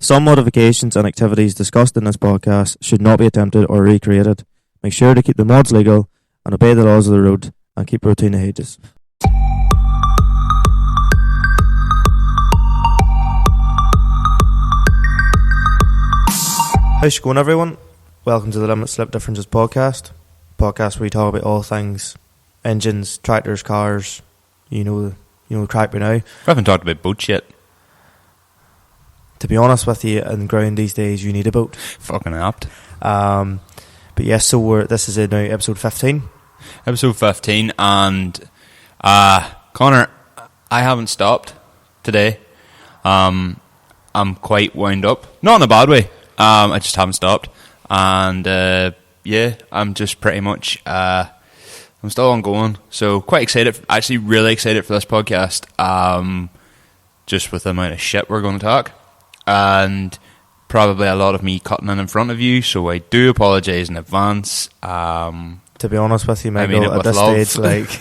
Some modifications and activities discussed in this podcast should not be attempted or recreated. Make sure to keep the mods legal and obey the laws of the road and keep routine the hedges. How's it going, everyone? Welcome to the Limit Slip Differences podcast where we talk about all things engines, tractors, cars. You know the crack by now. We haven't talked about boats yet. To be honest with you, in ground these days, you need a boat. Fucking apt. But yes, so this is now episode 15. Episode 15, and Connor, I haven't stopped today. I'm quite wound up. Not in a bad way. I just haven't stopped. And I'm just pretty much I'm still ongoing. So quite excited, actually really excited for this podcast. Just with the amount of shit we're going to talk. And probably a lot of me cutting in front of you, so I do apologise in advance. To be honest with you, Michael, I mean, at this stage,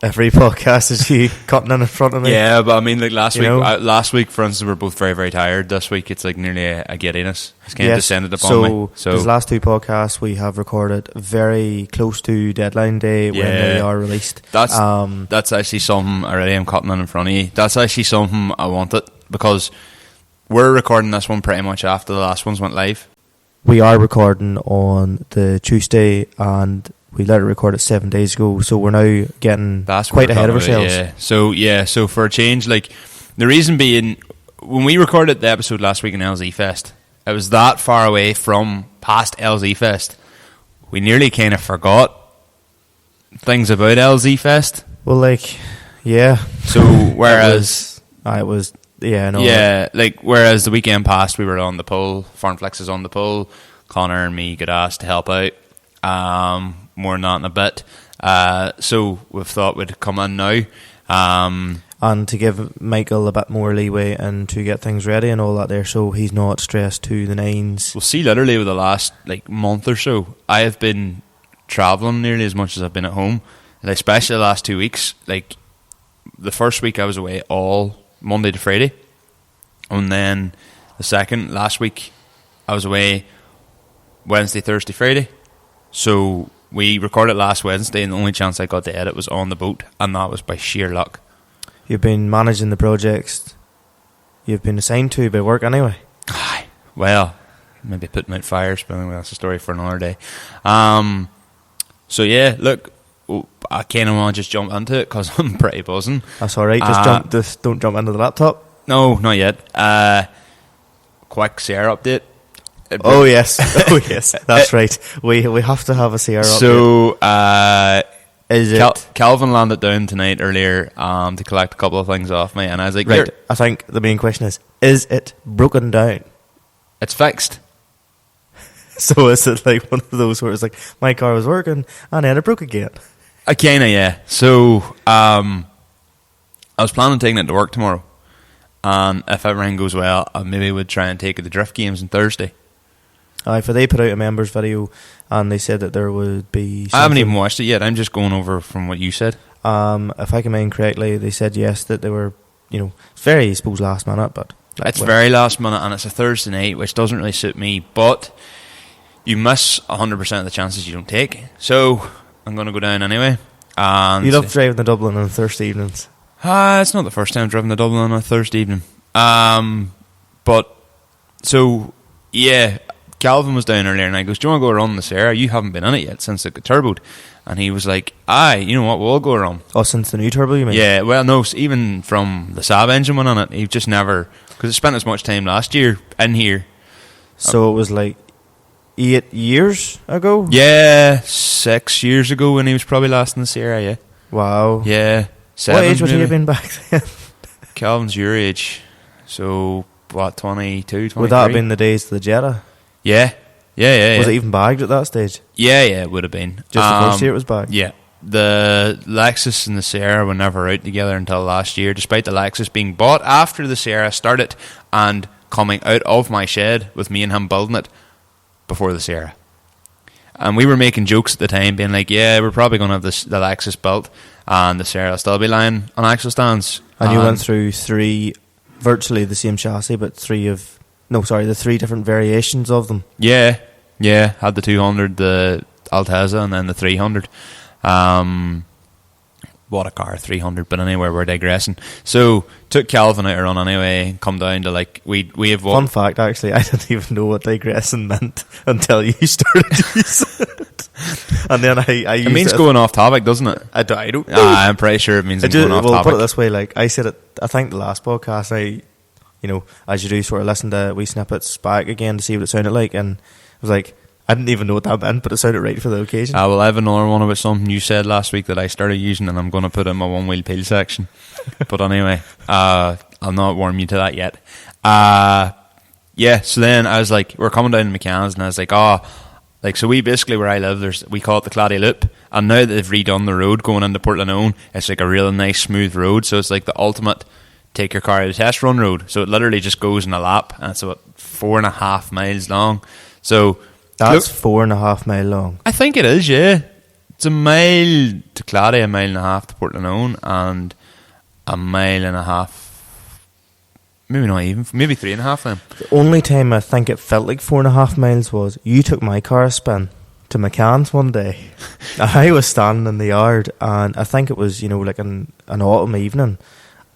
every podcast is you cutting in front of me. Yeah, but I mean, like last week, for instance, we were both very, very tired. This week, it's like nearly a giddiness. It's kind of descended upon me. So these last two podcasts we have recorded very close to deadline day when they are released. That's actually something I really am cutting in front of you. That's actually something I wanted, because we're recording this one pretty much after the last ones went live. We are recording on the Tuesday, and we let it record it 7 days ago, so we're now getting quite ahead of ourselves. So for a change, like, the reason being, when we recorded the episode last week in LZ Fest, it was that far away from past LZ Fest. We nearly kind of forgot things about LZ Fest. Well, like, yeah. So whereas whereas the weekend passed, we were on the pull. Farmflix is on the pull. Connor and me got asked to help out. More than that in a bit. So we've thought we'd come in now. And to give Michael a bit more leeway and to get things ready and all that there, so he's not stressed to the nines. We'll see, literally over the last month or so, I have been travelling nearly as much as I've been at home. And especially the last 2 weeks. Like, the first week I was away all Monday to Friday. And then last week, I was away Wednesday, Thursday, Friday. So we recorded last Wednesday, and the only chance I got to edit was on the boat, and that was by sheer luck. You've been managing the projects you've been assigned to by work anyway. Aye. Well, maybe putting out fires, but anyway, that's a story for another day. So yeah, look, I kind of want to just jump into it because I'm pretty buzzing. That's alright, just don't jump into the laptop. No, not yet. Quick Sierra update. Oh yes, that's right. We have to have a Sierra update. So, Calvin landed down tonight earlier to collect a couple of things off me, and I was like, right, I think the main question is it broken down? It's fixed. So is it like one of those where it's like, my car was working and then it broke again? Kinda, yeah. So, I was planning on taking it to work tomorrow, and if everything goes well, I maybe would try and take it to drift games on Thursday. For they put out a members video, and they said that there would be something. I haven't even watched it yet. I'm just going over from what you said. If I can mind correctly, they said yes, that they were, very, I suppose, last minute, but it's very last minute, and it's a Thursday night, which doesn't really suit me. But you miss 100% of the chances you don't take. So I'm going to go down anyway. And you love driving to Dublin on Thursday evenings. It's not the first time I've driven to Dublin on a Thursday evening. But so yeah. Calvin was down earlier and I goes, do you want to go around the Sierra? You haven't been in it yet since it got turboed. And he was like, aye, you know what, we'll go around. Oh, since the new turbo, you mean? Yeah, well, no, even from the Saab engine went on it. He just never, because it spent as much time last year in here. So it was like 8 years ago? Yeah, 6 years ago when he was probably last in the Sierra, yeah. Wow. Yeah. 7, what age would he have been back then? Calvin's your age. So, what, 22, 23? Would that have been the days of the Jetta? Yeah. Was it even bagged at that stage? Yeah, it would have been. Just the first year it was bagged? Yeah. The Lexus and the Sierra were never out together until last year, despite the Lexus being bought after the Sierra started and coming out of my shed with me and him building it before the Sierra. And we were making jokes at the time, being like, yeah, we're probably going to have the Lexus built and the Sierra will still be lying on axle stands. And you went through 3 virtually the same chassis, but the 3 different variations of them. Yeah. Had the 200, the Altezza, and then the 300. What a car, 300, but anyway, we're digressing. So, took Calvin out to run anyway, come down to we have what... Fun fact, actually, I didn't even know what digressing meant until you started using it. And then I used it. Means going off topic, doesn't it? I don't know. I'm pretty sure it means going off topic. Put it this way, I said it, I think the last podcast, as you do, sort of listen to wee snippets back again to see what it sounded like, and I was like, I didn't even know what that meant, but it sounded right for the occasion. Well, I have another one about something you said last week that I started using, and I'm going to put in my one-wheel peel section. But anyway, I'll not warm you to that yet. So then I was like, we're coming down to McCann's, and I was like, so we basically, where I live, we call it the Claddy Loop, and now that they've redone the road going into Portlanone, it's like a real nice smooth road, so it's like the ultimate take your car out of test run road. So it literally just goes in a lap, and it's about 4.5 miles long. So that's 4.5 mile long. I think it is, yeah. It's a mile to Claddy, 1.5 miles to Portlanone, and 1.5 miles, maybe not even, maybe 3.5 then. The only time I think it felt like 4.5 miles was you took my car a spin to McCann's one day. I was standing in the yard, and I think it was, like an autumn evening,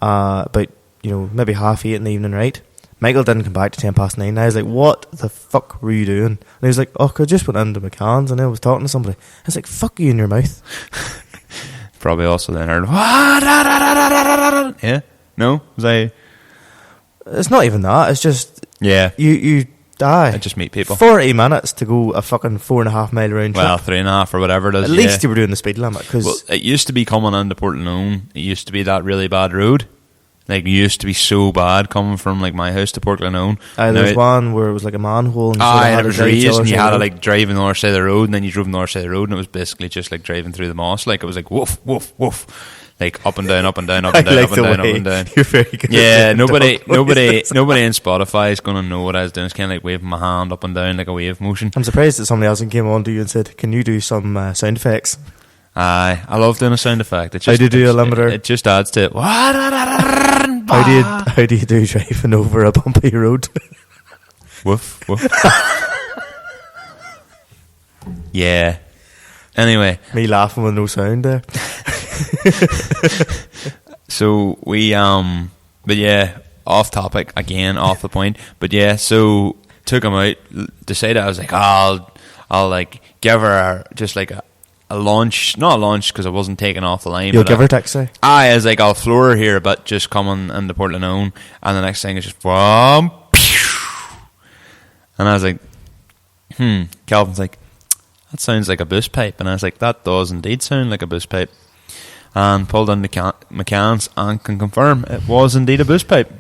about, maybe 7:30 in the evening, right? Michael didn't come back to 9:10. And I was like, what the fuck were you doing? And he was like, I just went into McCann's and I was talking to somebody. I was like, fuck you in your mouth. Probably also then heard, yeah? No? Was I... It's not even that. It's just... Yeah. You die. I just meet people. 40 minutes to go a fucking 4.5 mile round trip. Well, 3.5 or whatever it is. At least you were doing the speed limit. Well, it used to be coming into Portlanone. It used to be that really bad road. It used to be so bad coming from my house to Portlanone. There's one where it was like a manhole, and it was raised, and you had to drive on the other side of the road, and then you drove on the other side of the road, and it was basically just like driving through the moss. It was like woof, woof, woof, up and down, up and down, up and down, up and down, up and down. You're very good. Yeah, nobody in Spotify is gonna know what I was doing. It's kind of like waving my hand up and down like a wave motion. I'm surprised that somebody else came on to you and said, "Can you do some sound effects?" I love doing a sound effect. How do you do a limiter? It just adds to it. How do you do driving over a bumpy road? Woof, woof. Yeah. Anyway. Me laughing with no sound there. So we, but yeah, off topic again, off the point. But yeah, so took him out, decided I was like, I'll give her a launch, not a launch because I wasn't taking off the line. You'll give her taxi? I was like, I'll floor her here a bit, just coming into Portlanone, and the next thing is just boom, and I was like, Calvin's like, that sounds like a boost pipe, and I was like, that does indeed sound like a boost pipe, and pulled into McCann's and can confirm it was indeed a boost pipe.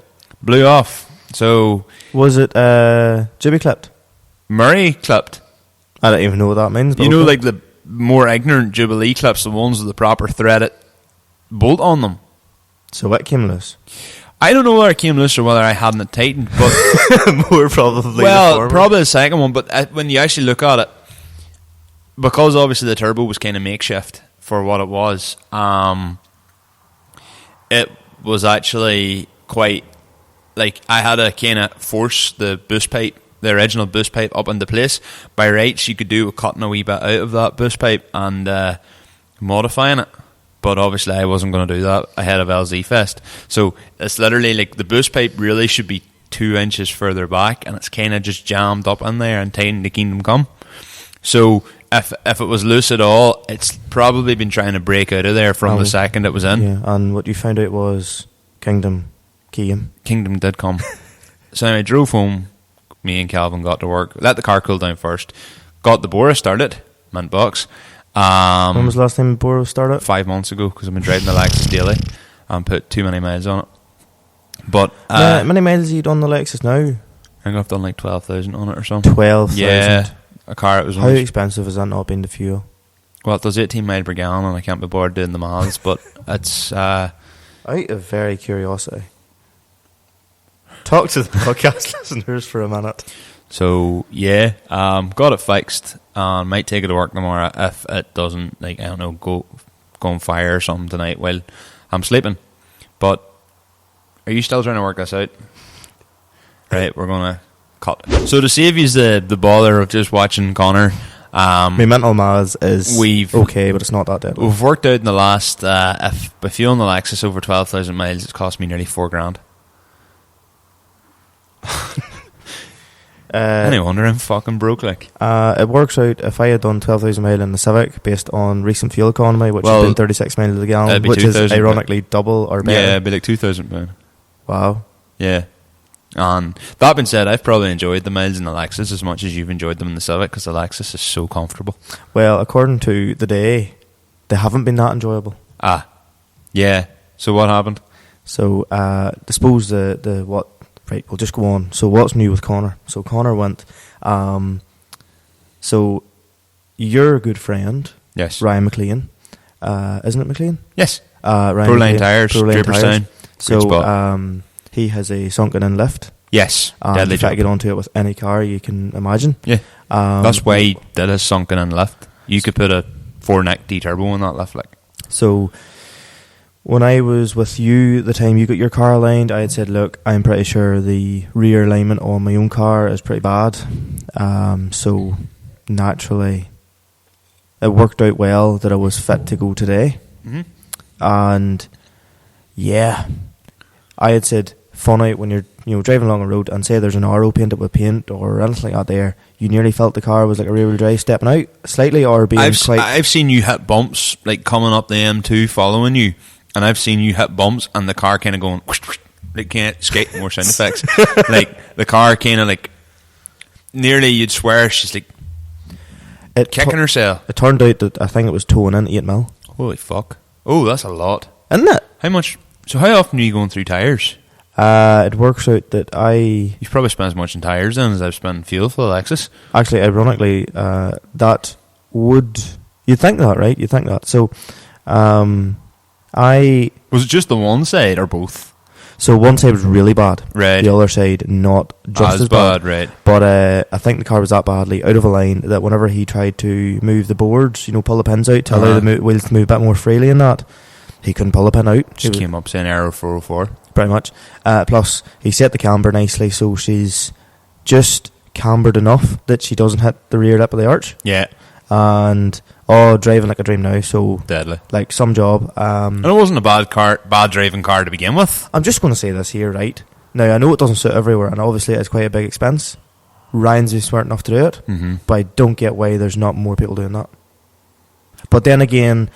Blew off. So was it jibby clipped? Murray clipped. I don't even know what that means. But the more ignorant Jubilee clips, the ones with the proper threaded bolt on them. So what came loose? I don't know whether it came loose or whether I hadn't it tightened, but more probably. Well, probably the second one. But when you actually look at it, because obviously the turbo was kind of makeshift for what it was, it was actually quite I had to kind of force the boost pipe, the original boost pipe, up into place. By rights, you could do cutting a wee bit out of that boost pipe and modifying it, but obviously I wasn't going to do that ahead of LZ Fest. So it's literally the boost pipe really should be 2 inches further back, and it's kind of just jammed up in there and tightened to Kingdom Come. So if it was loose at all, it's probably been trying to break out of there from the second it was in. Yeah, and what you found out was Kingdom did come. So anyway, I drove home. Me and Calvin got to work. Let the car cool down first. Got the Bora started. Mint box. When was the last time the Bora started? 5 months ago, because I've been driving the Lexus daily and put too many miles on it. But how many miles have you done the Lexus now? I think I've done 12,000 on it or something. 12,000? Yeah. A car. It was. How expensive has that not been to fuel? Well, it does 18 mile per gallon, and I can't be bored doing the miles. But it's out of very curiosity. Talk to the podcast listeners for a minute. So yeah, got it fixed. Might take it to work tomorrow if it doesn't, I don't know, go on fire or something tonight while I'm sleeping. But Are you still trying to work this out? Right, we're going to cut. So to save you the bother of just watching Connor... my mental maths is okay, but it's not that deadly. We've worked out in the last... if you own the Lexus over 12,000 miles, it's cost me nearly $4,000. Any wonder I'm fucking broke, like. It works out if I had done 12,000 miles in the Civic based on recent fuel economy, which has been 36 miles a gallon, which is ironically double or better. Yeah, it'd be like £2,000. Wow. Yeah. And that being said, I've probably enjoyed the miles in the Lexus as much as you've enjoyed them in the Civic, because the Lexus is so comfortable. Well, according to the day, they haven't been that enjoyable. Yeah. So what happened? So, suppose the what... Right, we'll just go on. So what's new with Connor? So Connor went... so your good friend, yes, Ryan McLean, isn't it McLean? Yes. Ryan Proline Tyres, Draperstown. So he has a sunken in lift. Yes, and you try to get onto it with any car you can imagine. Yeah, that's why he did a sunken in lift. You could put a 4-neck D-turbo in that lift, like. So... when I was with you, the time you got your car aligned, I had said, look, I'm pretty sure the rear alignment on my own car is pretty bad. So, naturally, it worked out well that I was fit to go today. Mm-hmm. And, yeah, I had said, fun out when you're driving along a road and say there's an arrow painted with paint or anything like that there, you nearly felt the car was like a rear-wheel drive stepping out slightly or being I've seen you hit bumps, like coming up the M2 following you. And I've seen you hit bumps and the car kind of going, like, can't skate, more sound effects. Like, the car kind of like, nearly you'd swear she's like, kicking herself. It turned out that I think it was towing in 8 mil. Holy fuck. Oh, that's a lot. Isn't it? How much? So how often are you going through tyres? It works out that You've probably spent as much in tyres then as I've spent fuel for the Lexus. Actually, ironically, that would... You'd think that, right? You'd think that. So, Was it just the one side or both? So one side was really bad. Right. The other side not just as bad. Right. But I think the car was that badly out of a line that whenever he tried to move the boards, pull the pins out to allow the wheels to move a bit more freely in that, he couldn't pull the pin out. Just came up saying error 404. Pretty much. Plus, he set the camber nicely so she's just cambered enough that she doesn't hit the rear lip of the arch. Yeah. And... driving like a dream now, so... Deadly. Like, some job. And it wasn't a bad driving car to begin with. I'm just going to say this here, right? Now, I know it doesn't suit everywhere, and obviously it's quite a big expense. Ryan's just smart enough to do it, but I don't get why there's not more people doing that. But then again,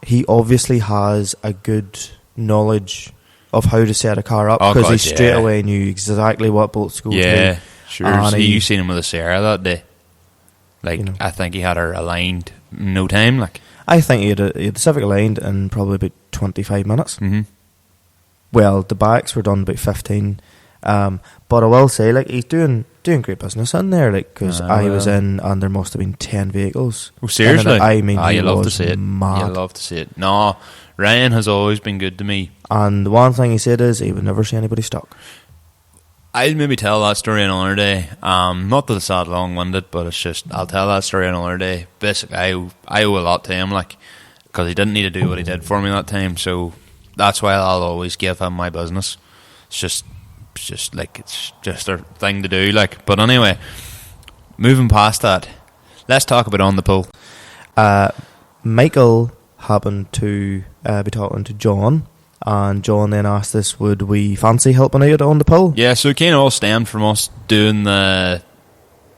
he obviously has a good knowledge of how to set a car up, because he straight away knew exactly what bolts to go to. Yeah, sure. You seen him with a Sierra that day. Like, I think he had her aligned in no time. Like, I think he had the Civic aligned in probably about 25 minutes. Mm-hmm. Well, the backs were done about 15. But I will say, like, he's doing great business in there. Like, because I was in, and there must have been 10 vehicles. Oh, seriously? I mean, you love to see it. Mad. You love to see it. No, Ryan has always been good to me. And the one thing he said is he would never see anybody stuck. I'll maybe tell that story another day. Not that it's that long-winded, but it's just, I'll tell that story another day. Basically, I owe a lot to him, like, because he didn't need to do what he did for me that time. So that's why I'll always give him my business. It's just a thing to do. Like, but anyway, moving past that, let's talk about on the pull. Michael happened to be talking to John. And John then asked us, would we fancy helping out on the pull? Yeah, so it kind of all stemmed from us doing the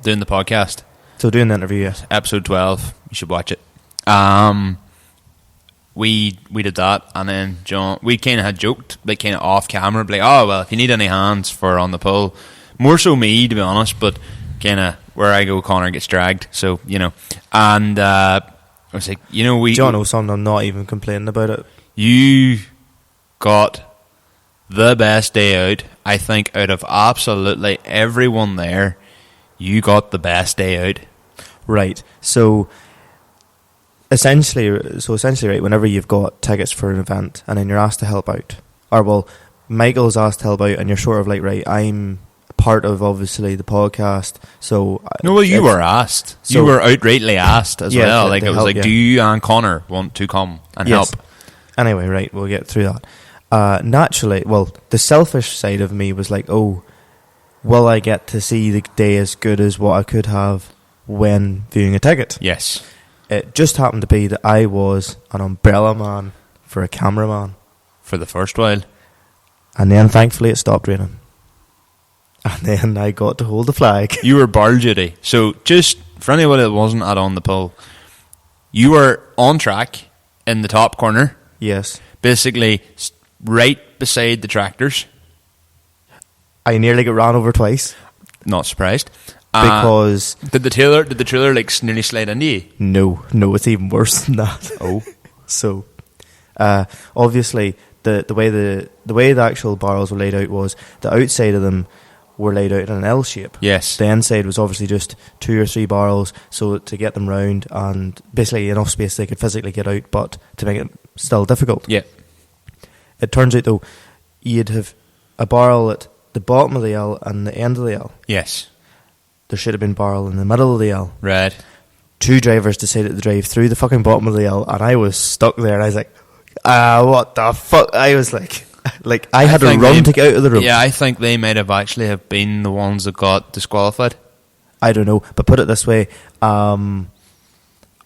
podcast. So doing the interview, yes. Episode 12, you should watch it. We did that, and then John, we kind of had joked, like kind of off camera, like, oh, well, if you need any hands for on the pull, more so me, to be honest, but kind of where I go, Connor gets dragged, so, and I was like, John knows something, I'm not even complaining about it. You got the best day out, I think, out of absolutely everyone there. You got the best day out. Right. So essentially, right, whenever you've got tickets for an event and then you're asked to help out, or well, Michael's asked to help out, and you're sort of like, right, I'm part of obviously the podcast, so no, well, you were asked. So, you were outrightly asked as well. Like, it was help, like, do you and Connor want to come and help? Anyway, right, we'll get through that. naturally, well, the selfish side of me was like, oh, will I get to see the day as good as what I could have when viewing a ticket? Yes. It just happened to be that I was an umbrella man for a cameraman. For the first while. And then thankfully it stopped raining. And then I got to hold the flag. You were bar duty. So just for anybody that wasn't at On the Pull, you were on track in the top corner. Yes. Basically right beside the tractors. I nearly got ran over twice. Not surprised. Because did the trailer like nearly slide into you? No, it's even worse than that. Oh. So obviously the way the actual barrels were laid out was the outside of them were laid out in an L shape. Yes. The inside was obviously just 2 or 3 barrels, so to get them round and basically enough space they could physically get out, but to make it still difficult. Yeah. It turns out though, you'd have a barrel at the bottom of the L and the end of the L. Yes. There should have been barrel in the middle of the L. Right. 2 drivers decided to drive through the fucking bottom of the L, and I was stuck there, and I was like, what the fuck? I was like I had to run to get out of the room. Yeah, I think they might have actually have been the ones that got disqualified. I don't know, but put it this way, I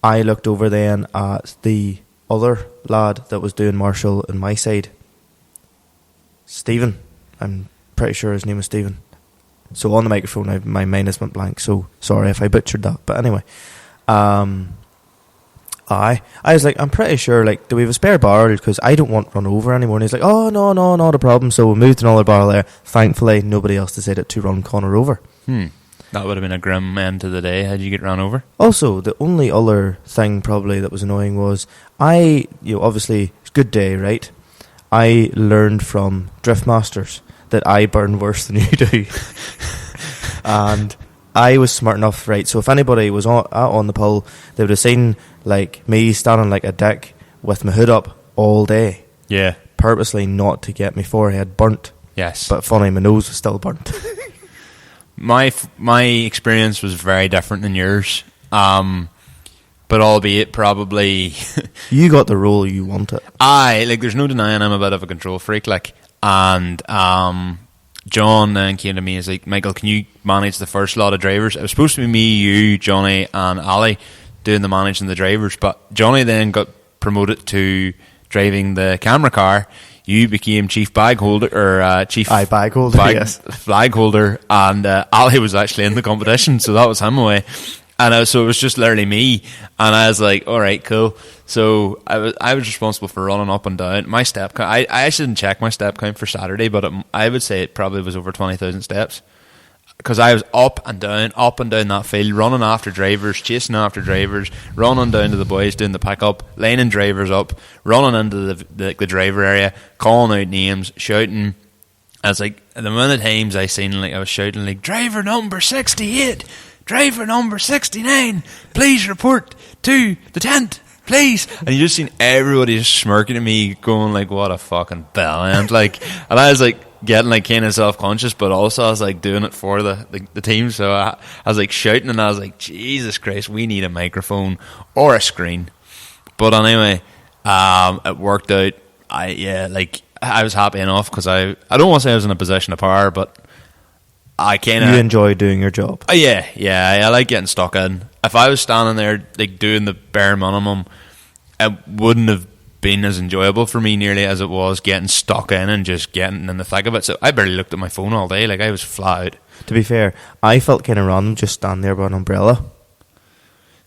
looked over then at the other lad that was doing Marshall on my side, Stephen. I'm pretty sure his name was Stephen. So on the microphone, my mind has went blank, so sorry if I butchered that. But anyway, I was like, I'm pretty sure, like, do we have a spare barrel? Because I don't want run over anymore. And he's like, oh, no, not a problem. So we moved another barrel there. Thankfully, nobody else decided to run Connor over. That would have been a grim end to the day. How'd you get run over? Also, the only other thing probably that was annoying was obviously, it's a good day, right? I learned from Drift Masters that I burn worse than you do. And I was smart enough, right? So if anybody was on the pull, they would have seen like me standing like a dick with my hood up all day. Yeah. Purposely not to get my forehead burnt. Yes. But funny, my nose was still burnt. My experience was very different than yours. But albeit probably you got the role you wanted. There's no denying I'm a bit of a control freak, and John then came to me and was like, Michael, can you manage the first lot of drivers? It was supposed to be me, you, Johnny and Ali doing the managing the drivers, but Johnny then got promoted to driving the camera car. You became chief bag holder, or chief bag holder, yes. Flag holder, and Ali was actually in the competition, so that was him away. And so it was just literally me, and I was like, all right, cool. So I was responsible for running up and down. My step count, I actually didn't check my step count for Saturday, but I would say it probably was over 20,000 steps. Because I was up and down that field, running after drivers, chasing after drivers, running down to the boys doing the pick-up, lining drivers up, running into the driver area, calling out names, shouting. I was like, the amount of times I was shouting like, driver number 68, driver number 69, please report to the tent, please. And you just seen everybody just smirking at me, going like, what a fucking bellend. And I was like, getting like kind of self-conscious, but also I was like doing it for the team, so I was like shouting, and I was like, Jesus Christ, we need a microphone or a screen. But anyway, it worked out. I was happy enough, because I don't want to say I was in a position of power, but I kind of... You enjoy doing your job. Yeah, I like getting stuck in. If I was standing there like doing the bare minimum, it wouldn't have been as enjoyable for me nearly as it was getting stuck in and just getting in the thick of it. So I barely looked at my phone all day. Like, I was flat out. To be fair, I felt kind of random just standing there by an umbrella.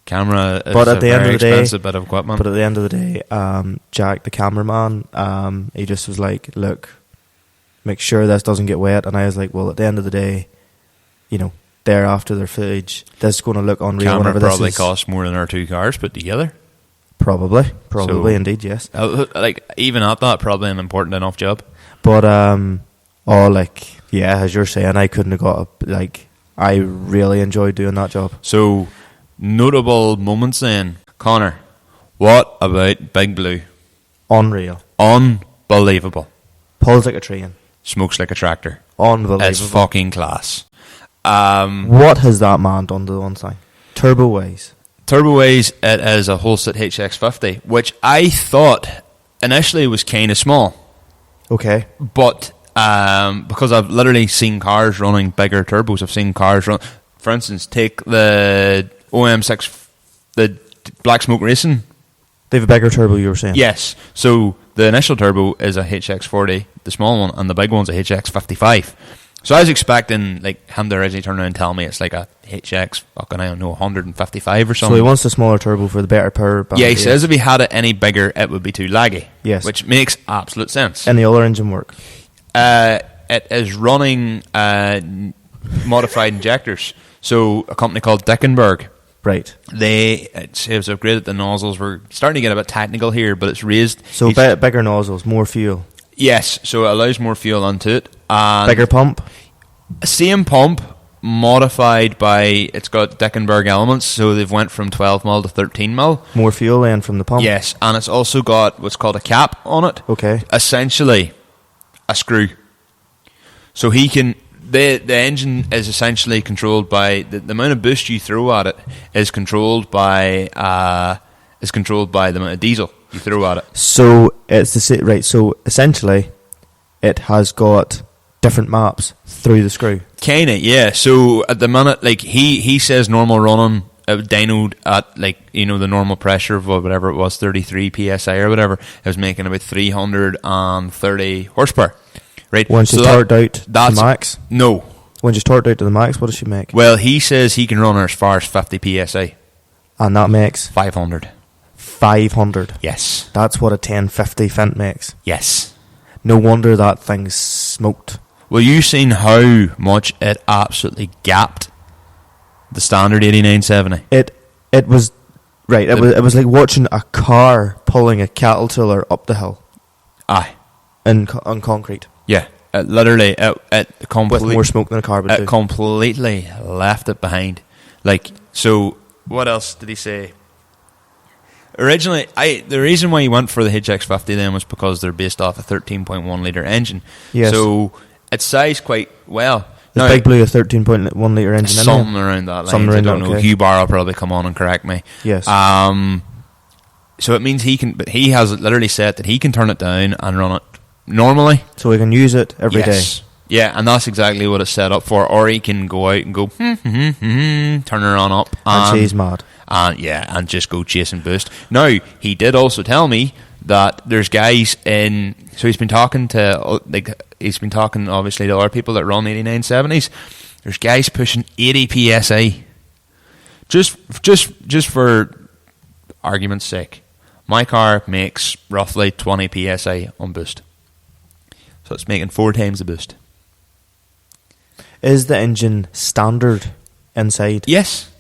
Camera is but at a the end very of the day, expensive bit of equipment. But at the end of the day, Jack, the cameraman, he just was like, look, make sure this doesn't get wet. And I was like, well, at the end of the day, they're after their footage. This is going to look unreal. Camera whenever probably this is costs more than our 2 cars put together. Probably So, indeed, yes. Even at that, probably an important enough job. But as you're saying, I couldn't have got I really enjoyed doing that job. So, notable moments then. Connor, what about Big Blue? Unreal. Unbelievable. Pulls like a train. Smokes like a tractor. Unbelievable. It's fucking class. What has that man done to the one thing? Turbo-wise, it is a Holset HX50, which I thought initially was kind of small. Okay. But because I've literally seen cars running bigger turbos, I've seen cars run. For instance, take the OM6, the Black Smoke Racing. They have a bigger turbo, you were saying? Yes. So the initial turbo is a HX40, the small one, and the big one's a HX55. So I was expecting like him to originally turn around and tell me it's like a HX, fucking I don't know, 155 or something. So he wants the smaller turbo for the better power. Yeah, he says if he had it any bigger, it would be too laggy. Yes. Which makes absolute sense. And the other engine work? It is running modified injectors. So a company called Dickenberg. Right. It says upgraded the nozzles. We're starting to get a bit technical here, but it's raised. So bigger nozzles, more fuel. Yes, so it allows more fuel onto it. And bigger pump? Same pump, modified by, it's got Dickenberg elements, so they've went from 12mm to 13mm. More fuel then from the pump? Yes, and it's also got what's called a cap on it. Okay. Essentially, a screw. So he can... The engine is essentially controlled by... The amount of boost you throw at it is controlled by the amount of diesel you throw at it. So it's right. So essentially, it has got different maps through the screw. Kinda, yeah. So at the minute, like he says, normal running dynoed at like the normal pressure of whatever it was, 33 psi or whatever, it was making about 330 horsepower. Right. When she's torqued out to the max. No. When she's torqued out to the max, what does she make? Well, he says he can run her as far as 50 psi. And that makes 500. 500. Yes. That's what a 1050 Fint makes. Yes. No wonder that thing's smoked. Well, you seen how much it absolutely gapped the standard 8970. It was right. It was like watching a car pulling a cattle tiller up the hill. Aye. On concrete. Yeah. It literally, it completely... With more smoke than a car would do. It completely left it behind. Like, so, what else did he say? Originally, the reason why he went for the HX50 then was because they're based off a 13.1 litre engine. Yes. So, it's sized quite well. Is Big Blue a 13.1 litre engine? Something around that line. I don't know. Okay. Hugh Barr will probably come on and correct me. Yes. So it means he can, but he has literally said that he can turn it down and run it normally. So we can use it every day. Yeah, and that's exactly what it's set up for. Or he can go out and go, turn it on up. And she's mad. And just go chasing boost. Now, he did also tell me that there's guys in... So he's been talking to obviously to other people that run 8970s. There's guys pushing 80 PSI. Just for argument's sake. My car makes roughly 20 PSI on boost. So it's making 4 times the boost. Is the engine standard inside? Yes.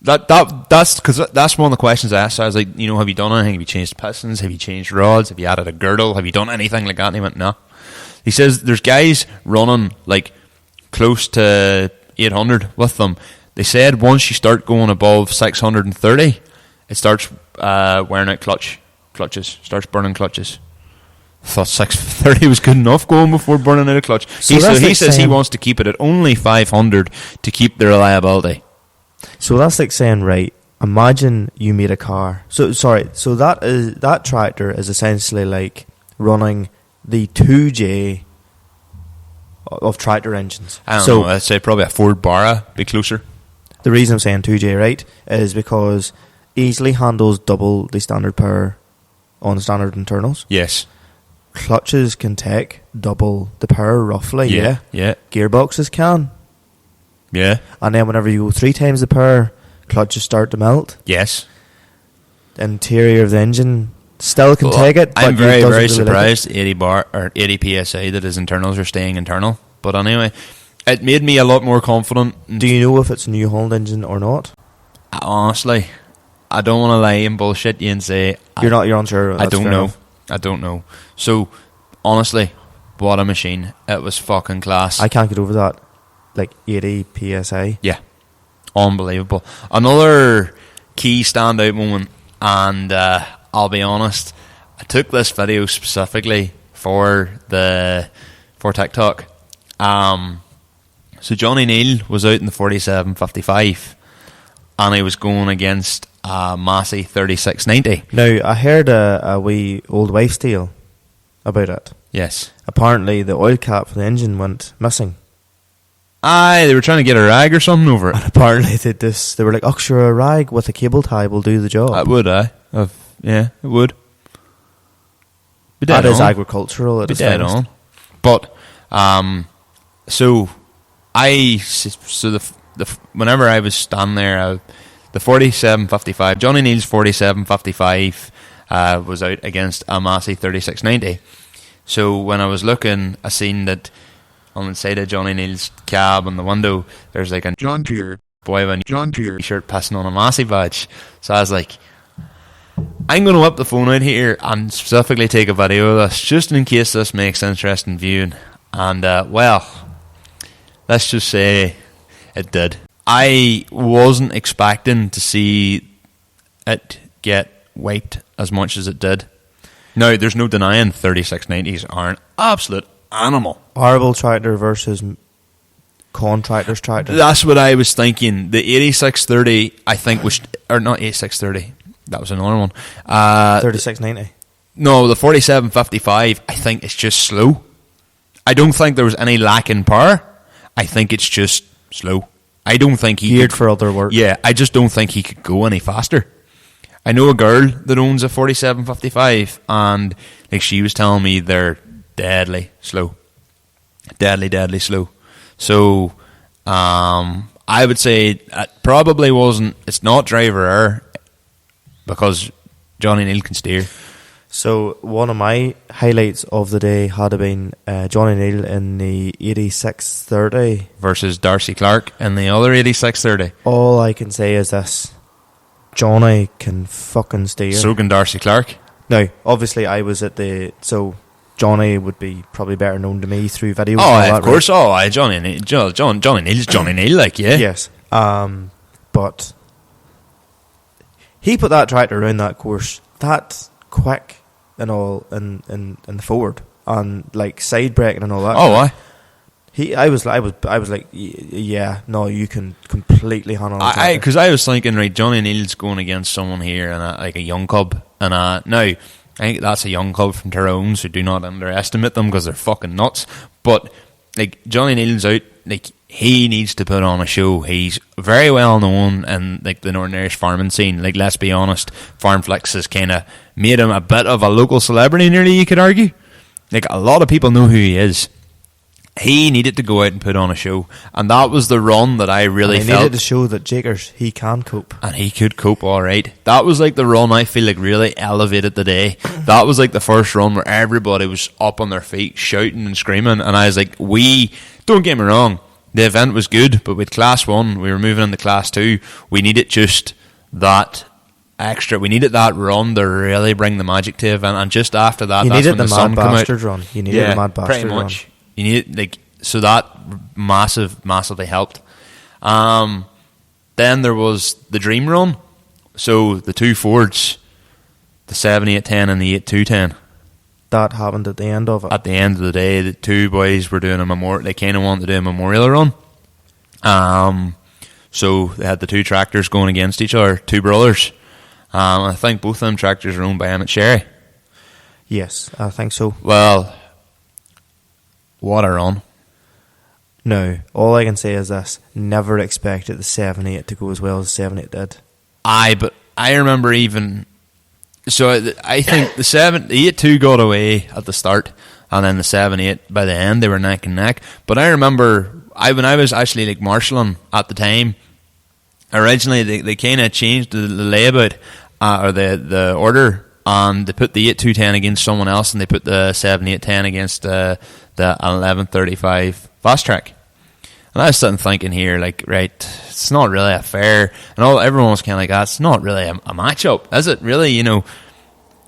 That's because that's one of the questions I asked. I was like, have you done anything? Have you changed pistons? Have you changed rods? Have you added a girdle? Have you done anything like that? And he went, no. He says there's guys running like close to 800 with them. They said once you start going above 630, it starts wearing out clutches, starts burning clutches. I thought 630 was good enough going before burning out a clutch. So he says he wants to keep it at only 500 to keep the reliability. So that's like saying, right, imagine you made a car. So that tractor is essentially like running the 2J of tractor engines. I don't know, I'd say probably a Ford Barra be closer. The reason I'm saying 2J, right, is because easily handles double the standard power on the standard internals. Yes. Clutches can take double the power roughly, yeah. Gearboxes can. Yeah. And then whenever you go 3 times the power, clutches start to melt. Yes. The interior of the engine still can take it. I'm very, very surprised 80 bar or 80 PSI that his internals are staying internal. But anyway, it made me a lot more confident. Do you know if it's a New Holland engine or not? Honestly, I don't want to lie and bullshit you and say you're unsure. I don't know. So honestly, what a machine! It was fucking class. I can't get over that. Like 80 PSI. Yeah, unbelievable. Another key standout moment, and I'll be honest, I took this video specifically for TikTok. So Johnny Neal was out in the 4755, and he was going against Massey 3690. Now I heard a wee old wife's tale about it. Yes. Apparently, the oil cap for the engine went missing. Aye, they were trying to get a rag or something over it. And apparently, they were like, "Oh, sure, a rag with a cable tie will do the job." It would, yeah, it would. Be That dead is on. agricultural. Be dead on. But, so whenever I was standing there, the 4755, Johnny Neal's 4755 was out against a Massey 3690. So when I was looking, I seen that on the side of Johnny Neal's cab on the window, there's like a John Deere. boy with a John Deere. t-shirt passing on a Massey badge. So I was like, I'm going to whip the phone out here and specifically take a video of this, just in case this makes interesting viewing. And, well, let's just say it did. I wasn't expecting to see it get wiped as much as it did. Now, there's no denying 3690s are an absolute animal. Arable tractor versus contractor's tractor. That's what I was thinking. The 8630, I think, was... Or not 8630. That was another one. 3690. No, the 4755, I think it's just slow. I don't think there was any lack in power. I think it's just slow. I don't think he geared could, for other work. Yeah, I just don't think he could go any faster. I know a girl that owns a 4755, and like she was telling me they're deadly slow. Deadly slow. So, I would say it probably wasn't... It's not driver error, because Johnny Neal can steer. So one of my highlights of the day had been Johnny Neal in the 8630 versus Darcy Clark in the other 8630. All I can say is this: Johnny can fucking steer. So can Darcy Clark. Now, obviously, I was at the... So Johnny would be probably better known to me through videos. Oh, and all of that, course. Right? Oh, Johnny Neal's Johnny Neal, like, yeah. Yes. But he put that tractor around that course that quick and all in the forward, and like side braking and all that. Oh, why? I was like, yeah, no, you can completely handle it. Because I was thinking, right, Johnny Neal's going against someone here, and like a young cub, and now I think that's a young cub from Tyrone, so do not underestimate them because they're fucking nuts. But like Johnny Neal's out, like he needs to put on a show. He's very well known in like the Northern Irish farming scene. Like, let's be honest, Farmflix has kind of made him a bit of a local celebrity, nearly, you could argue. Like, a lot of people know who he is. He needed to go out and put on a show, and that was the run that I really felt. He needed to show that Jakers, he can cope, and he could cope all right. That was like the run I feel like really elevated the day. That was like the first run where everybody was up on their feet shouting and screaming, and I was like, don't get me wrong, the event was good, but with class 1 we were moving into class 2. We needed just that extra. We needed that run to really bring the magic to the event, and just after that, you that's needed when the sun Mad came Bastard out. run. You needed the Mad Bastard pretty much. Run. You need, like, so that massively helped. Then there was the Dream Run. So the two Fords, the 7810 and the 8210. That happened at the end of it. At the end of the day, the two boys were doing a memorial. They kind of wanted to do a memorial run. So they had the two tractors going against each other, two brothers. I think both of them tractors are owned by Emmett Sherry. Yes, I think so. Well, what a run. No, all I can say is this: never expected the 7.8 to go as well as the 7.8 did. But I remember even... So I think the 8.2 got away at the start, and then the 7.8 by the end, they were neck and neck. But I remember, when I was actually like marshalling at the time, originally they kind of changed the layout, or the order, and they put the 8.210 against someone else, and they put the 7.810 against the 11.35 fast track. And I was sitting thinking here, like, right, it's not really a fair, and everyone was kind of like, it's not really a matchup, is it really, you know?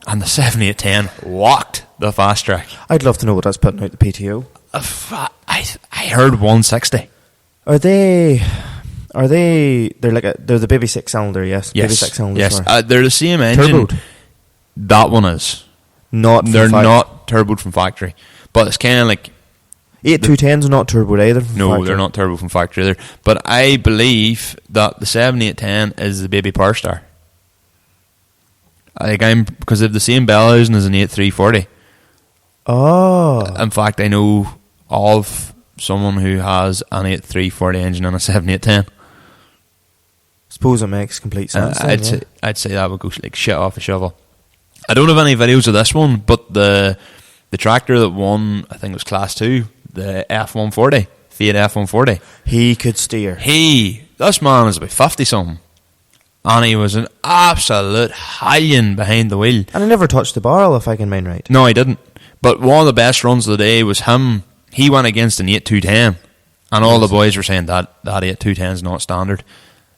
And the 7810 walked the fast track. I'd love to know what that's putting out the PTO. I heard 160. Are they? They're the baby 6-cylinder, yes. Baby 6-cylinder. Yes. They're the same engine. Turboed. That one is. They're not turboed from factory, but it's kind of like 8210's not turboed either. No, they're not turbo from factory either. But I believe that the 7810 is the baby Power Star. Because they have the same bell housing as an 8340. Oh. In fact, I know of someone who has an 8340 engine and a 7810. Suppose it makes complete sense. I'd say that would go like shit off a shovel. I don't have any videos of this one, but the tractor that won, I think it was Class 2, the F140, Fiat F140. He could steer. This man was about 50 something. And he was an absolute hellion behind the wheel. And he never touched the barrel, if I can mind right. No, he didn't. But one of the best runs of the day was him. He went against an 8210. And all the boys were saying that 8210 is not standard.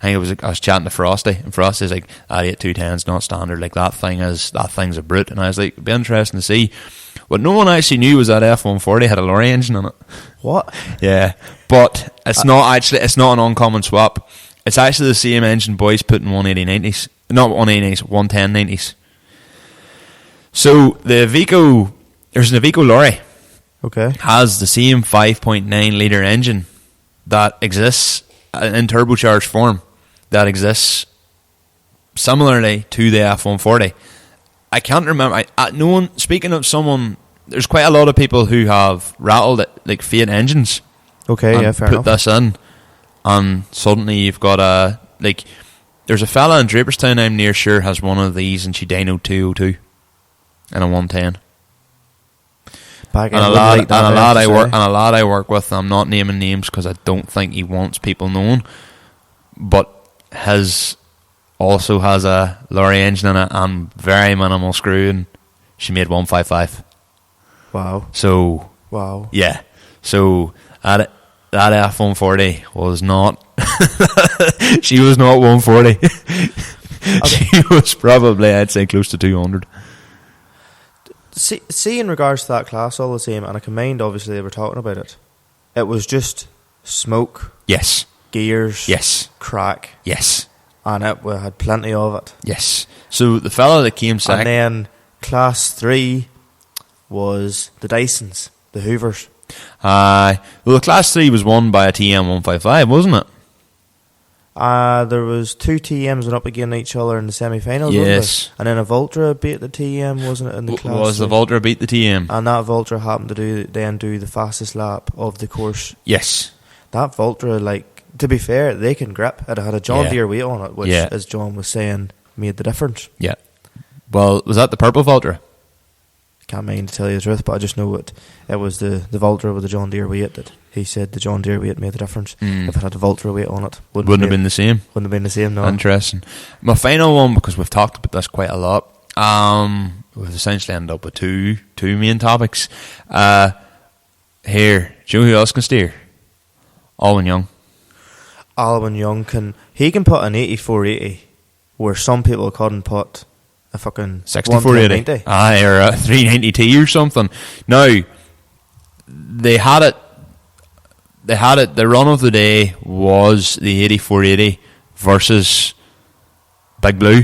I think I was chatting to Frosty, and Frosty's like, that 8210 is not standard. Like, that thing's a brute. And I was like, it'd be interesting to see. What no one actually knew was that F140 had a lorry engine on it. What? Yeah. But it's not an uncommon swap. It's actually the same engine boys put in 18090s. Not 18090s, 11090s. So there's an Iveco lorry. Okay. Has the same 5.9 litre engine that exists in turbocharged form, that exists similarly to the F140. I can't remember. Speaking of someone, there's quite a lot of people who have rattled it, like Fiat engines. Okay, and yeah, fair put enough. this in, and suddenly you've got there's a fella in Draperstown I'm near sure has one of these, and she dynoed 202 and a 110. And a lad I work with, I'm not naming names because I don't think he wants people known, but his also has a lorry engine in it and very minimal screw, and she made 155. Wow. So wow. Yeah. So that F140 was not. She was not 140. She was probably, I'd say, close to 200. See, in regards to that class, all the same, and I can mind, obviously, they were talking about it. It was just smoke. Yes. Gears. Yes. Crack. Yes. And we had plenty of it. Yes. So the fella that came second. And then class 3 was the Dysons, the Hoovers. Well, the class 3 was won by a TM155, wasn't it? There was two TMs went up against each other in the semi-finals, yes. Wasn't there? And then a Voltra beat the TM, wasn't it, in the class? The Voltra beat the TM? And that Voltra happened to do the fastest lap of the course. Yes. That Voltra, to be fair, they can grip. It had a John Deere weight on it, which, as John was saying, made the difference. Yeah. Well, was that the purple Voltra? Can't mind to tell you the truth, but I just know it was the Voltra with the John Deere weight that he said the John Deere weight made the difference. If it had the Voltra weight on it, wouldn't have been the same. Wouldn't have been the same, no. Interesting. My final one, because we've talked about this quite a lot, we've essentially ended up with two main topics. Here, do you know who else can steer? Alwyn Young. Alwyn Young can put an 8480 where some people couldn't put a fucking 6480. Aye, or a 390T or something. Now, they had it. The run of the day was the 8480 versus Big Blue.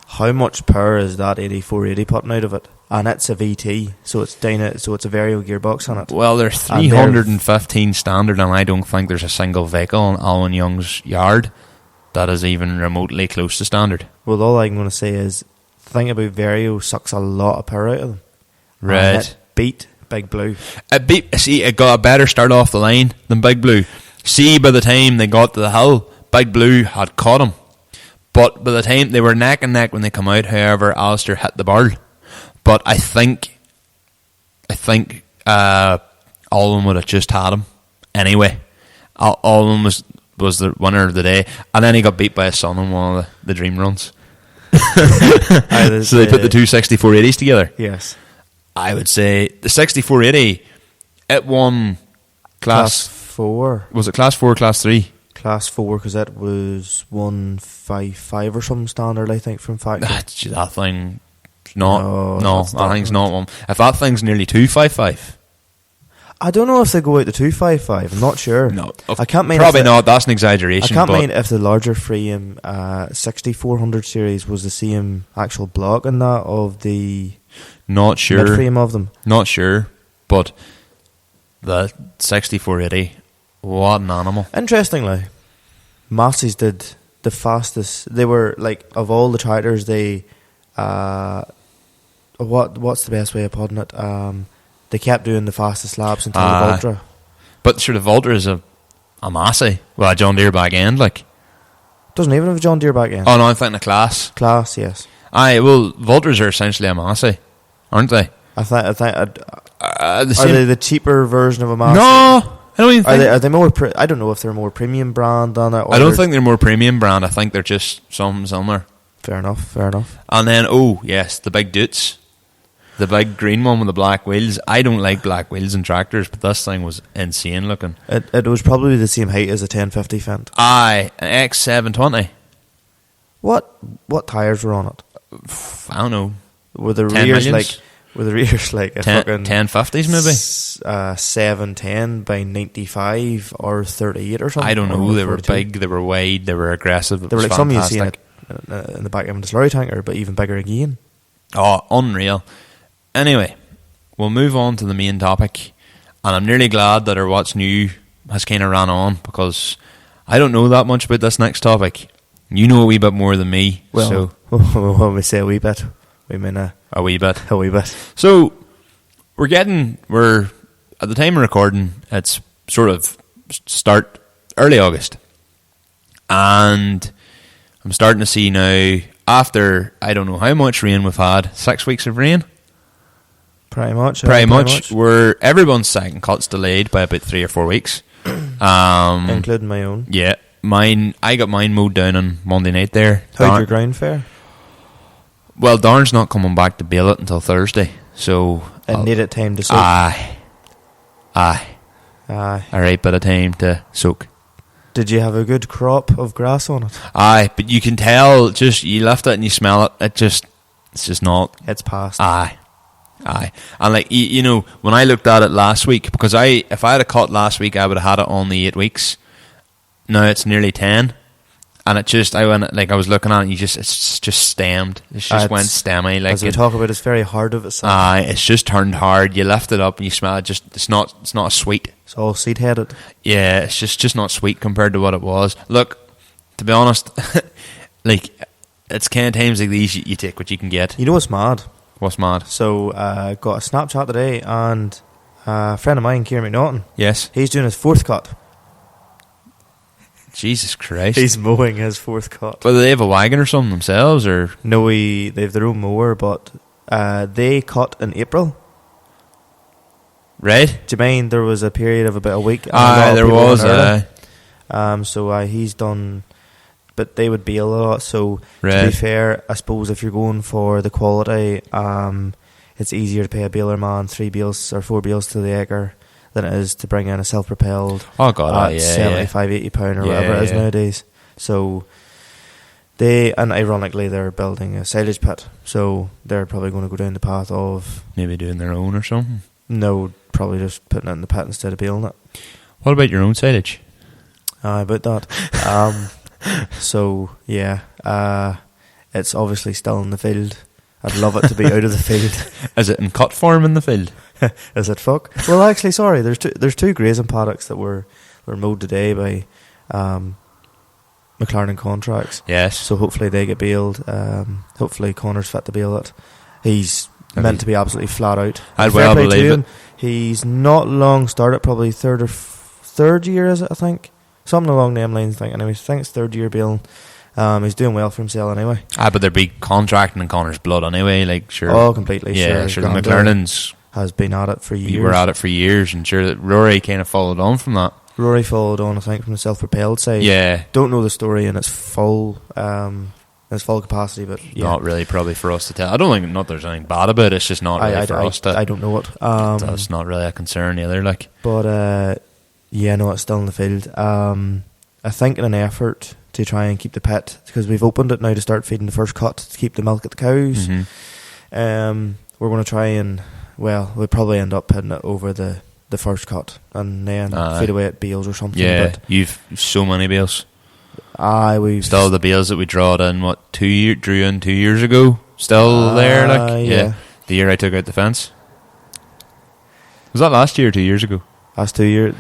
How much power is that 8480 putting out of it? And it's a VT, so it's a variable gearbox on it. Well, there's 315 standard, and I don't think there's a single vehicle in Alwyn Young's yard that is even remotely close to standard. Well, all I'm going to say is, the thing about Vario sucks a lot of power out of them. Right. And it beat Big Blue. It got a better start off the line than Big Blue. See, by the time they got to the hill, Big Blue had caught him. But by the time they were neck and neck when they come out, however, Allistair hit the barrel. But I think Alwyn would have just had him anyway. Alwyn was the winner of the day, and then he got beat by his son in one of the dream runs. So they put the two 6480s together. Yes. I would say the 6480, it won class 4. Was it class 4 or class 3? Class 4, because it was 155 or something standard, I think, from factory. That thing, no, that thing's not one. If that thing's nearly 255. I don't know if they go out to 255. I'm not sure. No, I can't mean probably not. That's an exaggeration. I can't mean if the larger frame 6400 series was the same actual block in that of the not sure mid-frame of them. Not sure, but the 6480, what an animal. Interestingly, Massey's did the fastest. They were of all the tractors, they what's the best way of putting it? they kept doing the fastest laps until the Ultra. But sure, the Volta is a Massey. Well, a John Deere back end, like. Doesn't even have a John Deere back end. Oh, no, I'm thinking of Class. Class, yes. Aye, well, Volters are essentially a Massey, aren't they? I think. Are they the cheaper version of a Massey? No, I don't even think. Are they more? I don't know if they're more premium brand on it. I don't think they're more premium brand. I think they're just something similar. Fair enough. And then, oh yes, the big Dutes, the big green one with the black wheels. I don't like black wheels in tractors, but this thing was insane looking. It was probably the same height as a 1050 Fendt. Aye, an X720. What tyres were on it? I don't know. Were the rears like a 10, fucking 1050s maybe? 710 by 95 or 38 or something? I don't know. They were 42. big, they were wide, they were aggressive. They were like some you see fantastic. in the back of a slurry tanker, but even bigger again. Oh, unreal. Anyway, we'll move on to the main topic, and I'm nearly glad that our What's New has kind of ran on, because I don't know that much about this next topic. You know a wee bit more than me. Well, so when we say a wee bit, we mean a wee bit. A wee bit. So we're at the time of recording, it's sort of start early August, and I'm starting to see now, after I don't know how much rain we've had, 6 weeks of rain. Pretty much. Where everyone's second cut's delayed by about 3 or 4 weeks, including my own. Yeah, I got mine mowed down on Monday night there. How'd your ground fare? Well, Darren's not coming back to bale it until Thursday, so it needed time to soak. Aye. A right bit of time to soak. Did you have a good crop of grass on it? Aye, but you can tell, just you lift it and you smell it, it's just not. It's past. Aye. And like, you know, when I looked at it last week, because if I had a cut last week, I would have had it on the 8 weeks. Now it's nearly 10. And I was looking at it, and it's just stemmed. It just went stemmy. Like, as we talk about, it's very hard of itself. Aye, it's just turned hard. You lift it up and you smell it. It's not a sweet. It's all seed headed. Yeah, it's just not sweet compared to what it was. Look, to be honest, like, it's kind of times like these you take what you can get. You know what's mad? What's mad? So, got a Snapchat today, and a friend of mine, Kieran McNaughton. Yes. He's doing his 4th cut. Jesus Christ. He's mowing his 4th cut. But do they have a wagon or something themselves, or? No, they have their own mower, but they cut in April. Right. Do you mind there was a period of about a week? Aye, there was. So he's done, but they would bale a lot. So right. To be fair, I suppose if you're going for the quality, it's easier to pay a baler man 3 bales or 4 bales to the acre than it is to bring in a self-propelled. Oh God, at 75, 80 pound or whatever it is nowadays. So and ironically, they're building a silage pit, so they're probably going to go down the path of maybe doing their own or something. No, probably just putting it in the pit instead of baling it. What about your own silage? About that. So yeah, it's obviously still in the field. I'd love it to be out of the field. Is it in cut form in the field? Is it fuck? Well, actually, sorry. There's two grazing paddocks that were mowed today by McLaren Contracts. Yes. So hopefully they get baled. Hopefully Connor's fit to bale it. He's meant to be absolutely flat out. I'd well believe it. He's not long started, probably third year, is it? I think something along them lines. I think anyway. I think it's 3rd year baling. He's doing well for himself anyway. But there'd be contracting in Connor's blood anyway. Like sure. Oh, completely. Yeah, sure. The McLaren's has been at it for years. We were at it for years, and sure that Rory kind of followed on from that. Rory followed on, I think, from the self-propelled side. Yeah. Don't know the story in its full capacity, but yeah. Not really probably for us to tell. I don't think not there's anything bad about it. It's just not really for us to. I don't know it. That's not really a concern either. Like, but yeah, no, it's still in the field. I think in an effort to try and keep the pit, because we've opened it now to start feeding the first cut to keep the milk at the cows. Mm-hmm. We're going to try and we'll probably end up pitting it over the first cut and then feed away at bales or something. Yeah, but you've so many bales. We've still the bales that we drew in 2 years ago. Still there, like yeah. The year I took out the fence. Was that last year or 2 years ago? Last 2 years.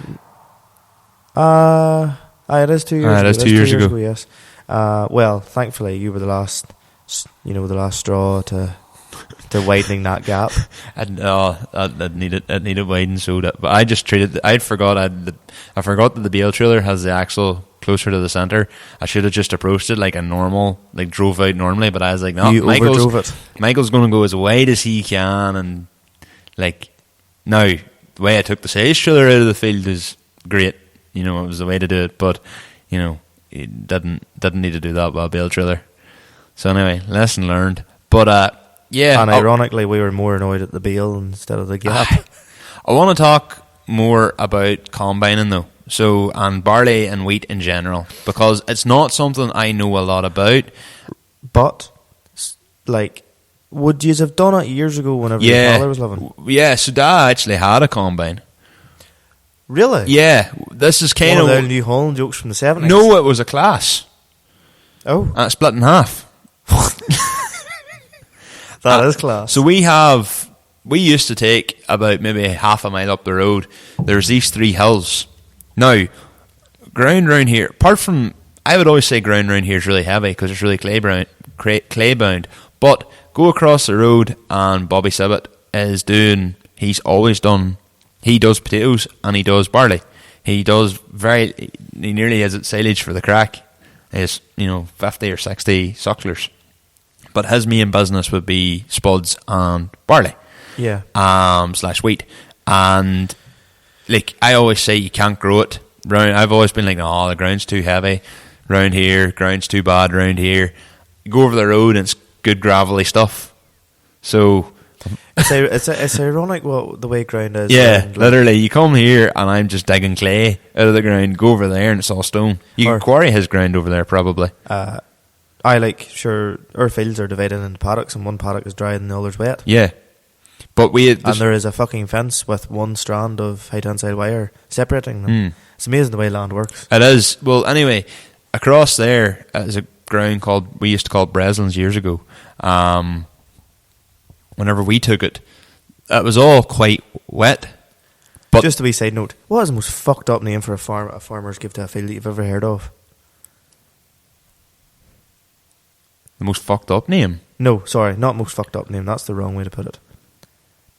It is 2 years ago. It is 2 years ago. Yes. Well, thankfully you were the last straw to to widening that gap. I'd needed widened so that, but I just treated. I forgot that the bale trailer has the axle closer to the center. I should have just approached it like a normal, like drove out normally. But I was like, no, Overdrove it. Michael's going to go as wide as he can, and like now the way I took the sage trailer out of the field is great. You know, it was the way to do it, but you know, it didn't need to do that with a bale trailer. So anyway, lesson learned. But yeah, and ironically, we were more annoyed at the bale instead of the gap. I want to talk more about combining though. So, and barley and wheat in general, because it's not something I know a lot about. But, like, would you have done it years ago whenever your father was living? Yeah, so Dad actually had a combine. Really? Yeah, this is kind of the New Holland jokes from the 70s. No, it was a class. Oh. And it split in half. That is class. So we used to take about maybe half a mile up the road. There's these 3 hills. Now, ground round here, apart from, I would always say ground round here is really heavy because it's really clay bound. But go across the road and Bobby Sibbett he does potatoes and he does barley. He nearly has it silage for the crack. It's, 50 or 60 sucklers. But his main business would be spuds and barley. Yeah. / wheat. And like I always say, you can't grow it round. I've always been like, the ground's too heavy round here, ground's too bad round here. You go over the road and it's good gravelly stuff. So it's ironic the way ground is. Yeah, literally, you come here and I'm just digging clay out of the ground. Go over there and it's all stone. You can quarry his ground over there probably. Our fields are divided into paddocks, and one paddock is dry and the other's wet. Yeah. But there is a fucking fence with one strand of high tensile wire separating them. It's amazing the way land works. It is. Well, anyway, across there is a ground we used to call Breslin's years ago. Whenever we took it, it was all quite wet. But just a wee side note, what is the most fucked up name for a farmer's give to a field that you've ever heard of? The most fucked up name? No, sorry, not most fucked up name. That's the wrong way to put it.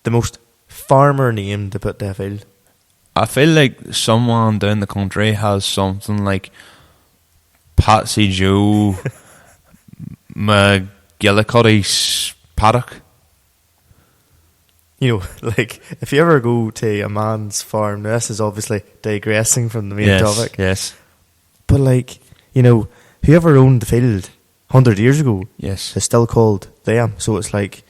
The most farmer name to put to a field. I feel like someone down the country has something like Patsy Joe McGillicuddy's paddock. Like if you ever go to a man's farm, this is obviously digressing from the main topic. Yes. But like, whoever owned the field 100 years ago, yes, is still called them. So it's like,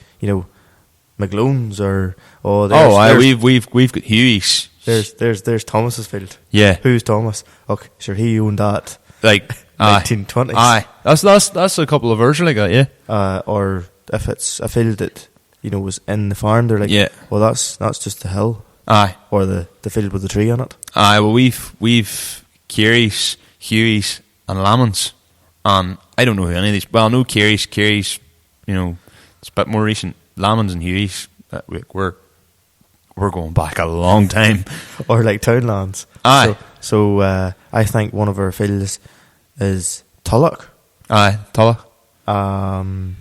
McGlone's or we've got Huey's. There's Thomas's field. Yeah. Who's Thomas? Okay, sure, he owned that. Like 1920s. Aye. That's a couple of versions like that, yeah. Or if it's a field that was in the farm, they're like, yeah, well that's just the hill. Aye. Or the field with the tree on it. Aye. Well, we've Carey's, Huey's, and Lammon's. I don't know who any of these. Well, I know Carey's. It's a bit more recent. Lammon's and Huey's, we're going back a long time. Or like Townlands. Aye. So I think one of our fields is Tulloch. Aye, Tulloch. And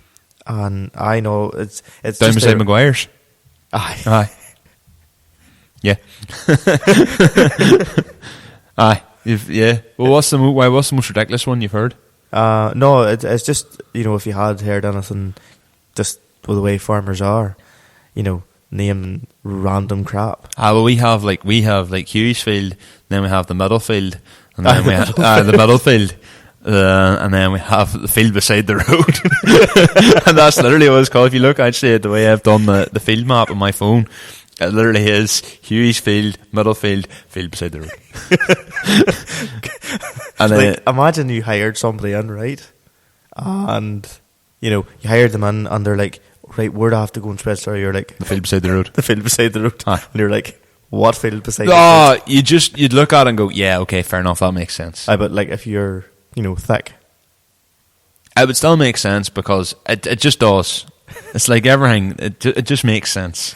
I know it's down beside Maguire's. Aye. Yeah. Aye. Yeah. Well, what's the most ridiculous one you've heard? No, it's just if you had heard anything, just the way farmers are, naming random crap. Well, we have like Hugh's field, then we have the middle field, and then we have the middle field, and then we have the field beside the road, and that's literally what it's called. If you look actually at the way I've done the field map on my phone, it literally is Hugh's field, middle field, field beside the road. And imagine you hired somebody in, right? And you hired them in, and they're like, right, where do I have to go and spread story? You're like, the field beside the road. The field beside the road. Aye. And you're like, what field beside the road? You'd look at it and go, yeah, okay, fair enough, that makes sense. But like if you're, thick, it would still make sense because it just does. It's like everything, it just makes sense.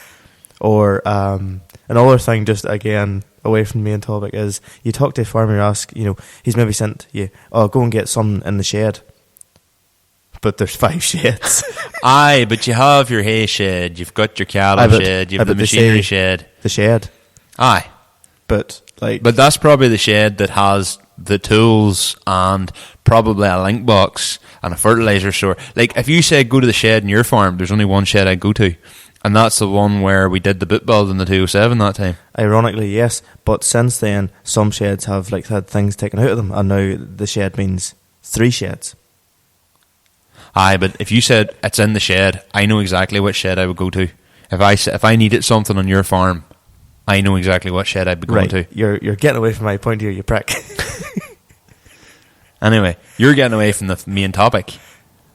Or another thing, just again away from the main topic, is you talk to a farmer, you ask, he's maybe sent you, go and get some in the shed. but there's 5 sheds. Aye, but you have your hay shed, you've got your cattle shed, you've the machinery shed. The shed. Aye. But that's probably the shed that has the tools and probably a link box and a fertilizer store. Like, if you say go to the shed in your farm, there's only one shed I'd go to. And that's the one where we did the boot build in the 207 that time. Ironically, yes. But since then, some sheds have had things taken out of them, and now the shed means 3 sheds. Aye, but if you said it's in the shed, I know exactly which shed I would go to. If I needed something on your farm, I know exactly what shed I'd be going to. You're getting away from my point here, you prick. Anyway, you're getting away from the main topic.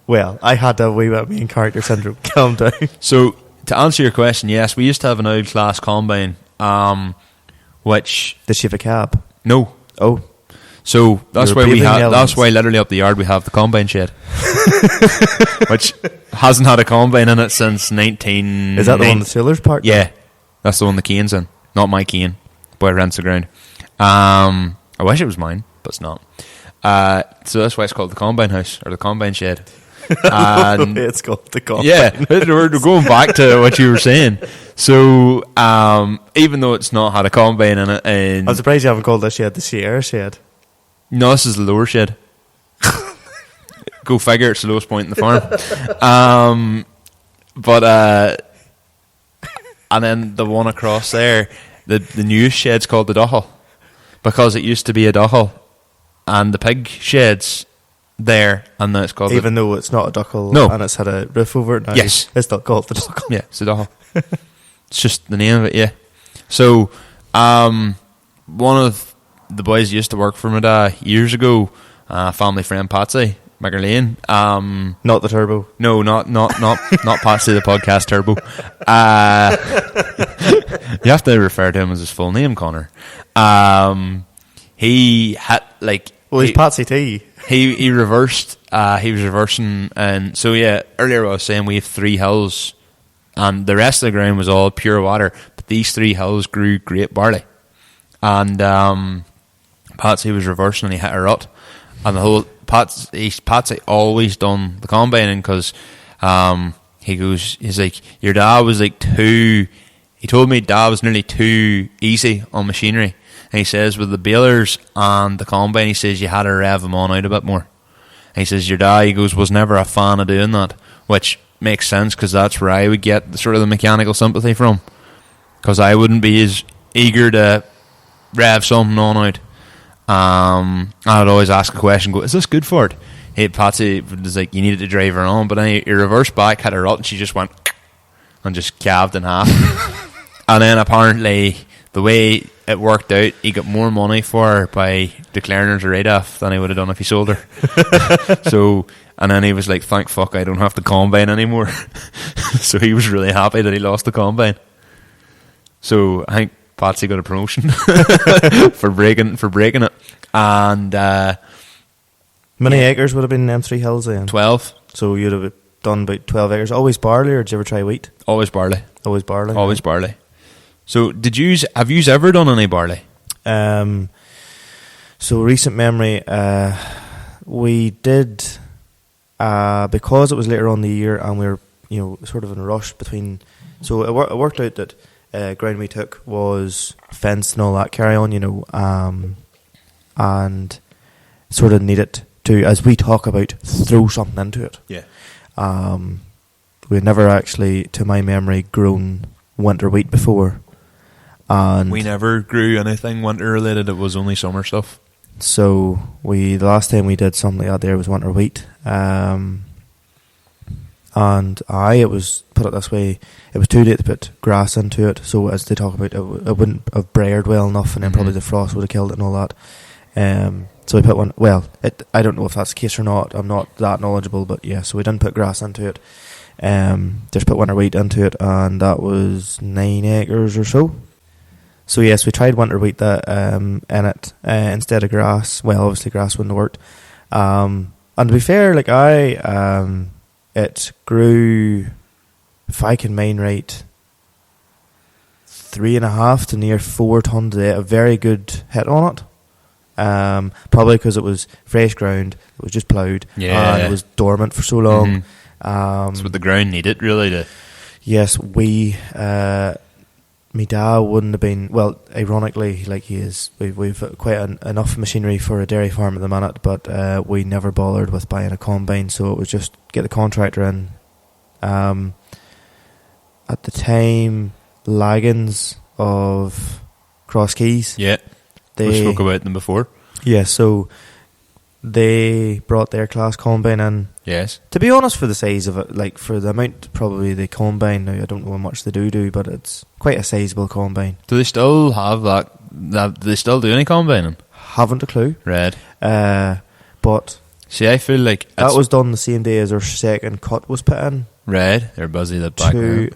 Well, I had a wee bit of main character syndrome. Calm down. So, to answer your question, yes, we used to have an old class combine, which... Did she have a cab? No. Oh. So, that's why literally up the yard we have the combine shed. Which hasn't had a combine in it since 19... Is that the one the Sailors parked? Yeah. That's the one the Cane's in. Not my Cane. Boy rents the ground. I wish it was mine, but it's not. So that's why it's called the combine house, or the combine shed. And it's called the combine. Yeah, we're going back to what you were saying. So, even though it's not had a combine in it, I'm surprised you haven't called this shed the Sierra shed. No, this is the lower shed. Go figure, it's the lowest point in the farm. And then the one across there, the newest shed's called the Duffel, because it used to be a Duffel, and the pig shed's there, and now it's called even though it's not a Duffel, no, and it's had a roof over it now. Yes, it's not called the Duffel. Yeah, it's the Duffel. It's just the name of it. Yeah. So, one of the boys used to work for my dad years ago, family friend Patsy McGerlane. Not the Turbo. No, not Patsy the podcast Turbo. You have to refer to him as his full name, Connor. He had he's Patsy T. He reversed. He was reversing, and so yeah. Earlier I was saying we have 3 hills, and the rest of the ground was all pure water. But these 3 hills grew great barley, and Patsy was reversing and he hit a rut, and the whole Patsy always done the combining because he's like, your dad was like too. He told me dad was nearly too easy on machinery. And he says with the balers and the combine, he says you had to rev them on out a bit more. And he says your dad, he goes, was never a fan of doing that, which makes sense because that's where I would get the sort of the mechanical sympathy from, because I wouldn't be as eager to rev something on out. I'd always ask a question, go, is this good for it? Hey, Patsy was like, you needed to drive her on, but then he reversed back, hit her rut, and she just went and just calved in half. And then apparently the way it worked out, he got more money for her by declaring her to write-off than he would have done if he sold her. So, and then he was like, thank fuck I don't have the combine anymore. So he was really happy that he lost the combine. So I think Patsy got a promotion for breaking it. And many acres would have been them 3 hills then? 12. So you'd have done about 12 acres. Always barley, or did you ever try wheat? Always barley. Always barley. Always barley. So have you ever done any barley? So recent memory, we did, because it was later on in the year and we were, sort of in a rush between. So it worked out that ground we took was fenced and all that carry on, and sort of needed to, as we talk about, throw something into it. Yeah. We had never actually, to my memory, grown winter wheat before. And we never grew anything winter related. It was only summer stuff. So the last time we did something like that there was winter wheat. And it was, put it this way, it was too late to put grass into it. So as they talk about, it wouldn't have breared well enough, and then probably the frost would have killed it and all that. So we put one. Well, I don't know if that's the case or not. I'm not that knowledgeable, but yeah. So we didn't put grass into it. Just put winter wheat into it, and that was 9 acres or so. So yes, we tried winter wheat in it instead of grass. Well, obviously grass wouldn't have worked. And to be fair, it grew, if I can mind right, 3.5 to near 4 tons a day. A very good hit on it. Probably because it was fresh ground, it was just ploughed, and it was dormant for so long. That's what the ground needed, really. Yes, my dad wouldn't have been, well, ironically, like he is, we've quite enough machinery for a dairy farm at the minute, but we never bothered with buying a combine, so it was just get the contractor in. At the time, Laggins of Cross Keys. Yeah, we spoke about them before. Yeah, so they brought their class combine in. Yes. To be honest, for the size of it, like for the amount probably they combine, now I don't know how much they do, but it's quite a sizable combine. Do they still have that? Do they still do any combining? Haven't a clue. Right. But see, I feel like that was done the same day as our second cut was put in. Right. They're busy that back there.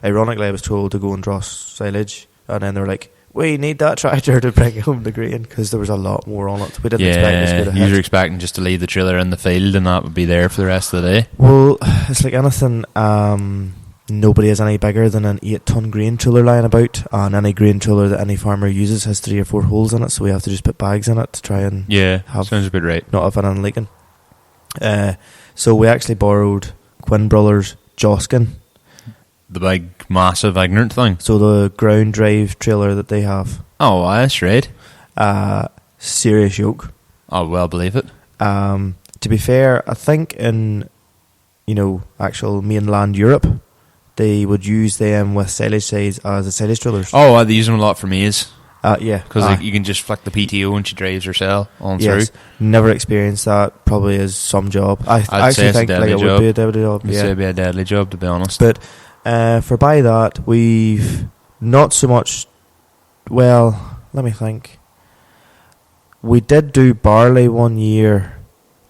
Ironically, I was told to go and draw silage, and then they were like, we need that tractor to bring home the grain, because there was a lot more on it. We didn't expect this good a hit. You were expecting just to leave the trailer in the field and that would be there for the rest of the day. Well, it's like anything. Nobody is any bigger than an 8-ton grain trailer lying about, and any grain trailer that any farmer uses has 3 or 4 holes in it, so we have to just put bags in it to try and sounds a bit right. Not have anything leaking. So we actually borrowed Quinn Brothers' Joskin. The big, massive, ignorant thing. So the ground drive trailer that they have. Oh, that's right. Serious yoke. Oh, well, believe it. To be fair, I think in, actual mainland Europe, they would use them with silage size as the silage trailers. Oh, they use them a lot for maize. Yeah. Because you can just flick the PTO and she drives herself on through. Never experienced that. Probably is some job. I actually think like it would be a deadly job. I'd say it'd be a deadly job, to be honest. But for by that, we've not so much. Well, let me think. We did do barley one year,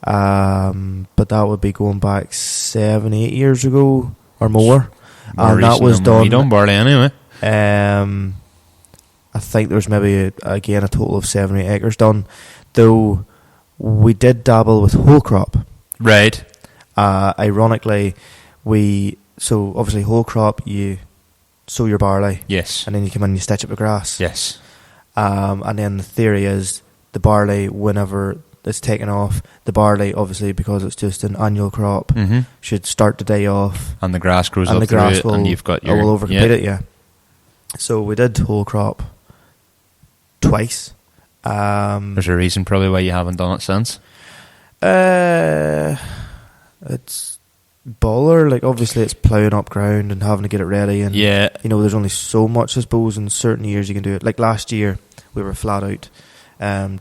but that would be going back 7-8 years ago or more. And that was done. We done barley anyway. I think there was maybe again a total of 7 or 8 acres done, though we did dabble with whole crop. Right. Ironically, so obviously whole crop, you sow your barley. Yes. And then you come in and you stitch it with grass. Yes. And then the theory is the barley, whenever it's taken off, the barley, obviously because it's just an annual crop, should start to die off. And the grass grows and up the grass through it, and you've got your... will overcompete it, yeah. So we did whole crop twice. There's a reason probably why you haven't done it since. It's baller. Like obviously it's ploughing up ground and having to get it ready, and there's only so much, I suppose, in certain years you can do it. Like last year we were flat out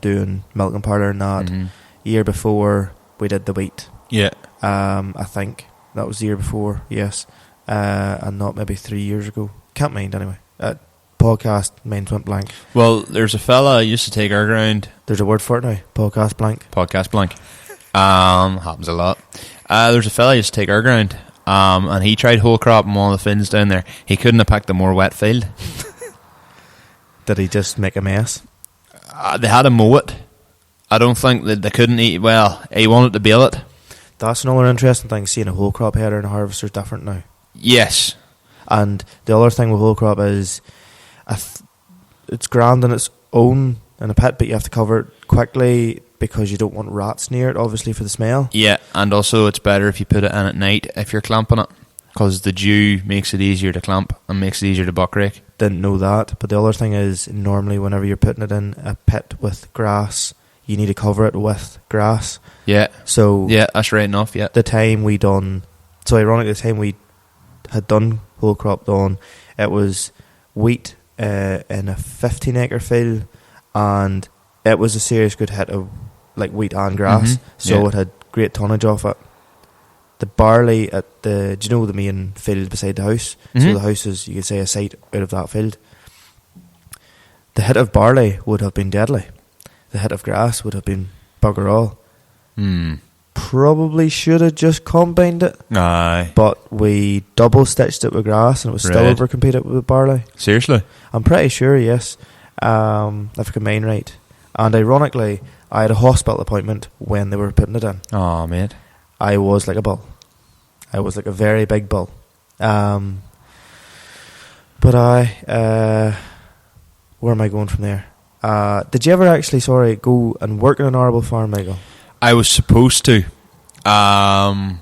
doing milk and powder and that. Year before we did the wheat. I think that was the year before, yes. And not maybe 3 years ago. Can't mind anyway. Podcast, mind went blank. Well, there's a fella who used to take our ground. There's a word for it now. Podcast blank. Podcast blank. Happens a lot. There's a fella who used to take our ground, and he tried whole crop in one of the fields down there. He couldn't have picked a more wet field. Did he just make a mess? They had to mow it. I don't think that they couldn't eat. Well, he wanted to bale it. That's another interesting thing. Seeing a whole crop header and a harvester is different now. Yes. And the other thing with whole crop is it's grand on its own in a pit, but you have to cover it quickly because you don't want rats near it, obviously, for the smell. Yeah, and also it's better if you put it in at night if you're clamping it, because the dew makes it easier to clamp and makes it easier to buck rake. Didn't know that, but the other thing is normally whenever you're putting it in a pit with grass, you need to cover it with grass. Yeah. So yeah, that's right enough. Yeah. The time we done, so ironically, the time we had done whole crop done, it was wheat in a 15-acre field, and it was a serious good hit of like wheat and grass. So it had great tonnage off it. The barley at do you know the main field beside the house? So the house is, you could say, a site out of that field. The hit of barley would have been deadly. The hit of grass would have been bugger all. Probably should have just combined it. Aye. But we double stitched it with grass and it was still overcompeted with barley. Seriously? I'm pretty sure, yes. If I can mind right. And ironically, I had a hospital appointment when they were putting it in. Oh, mate. I was like a bull. I was like a very big bull. But where am I going from there? Did you ever actually, go and work in an arable farm, Michael? I was supposed to. The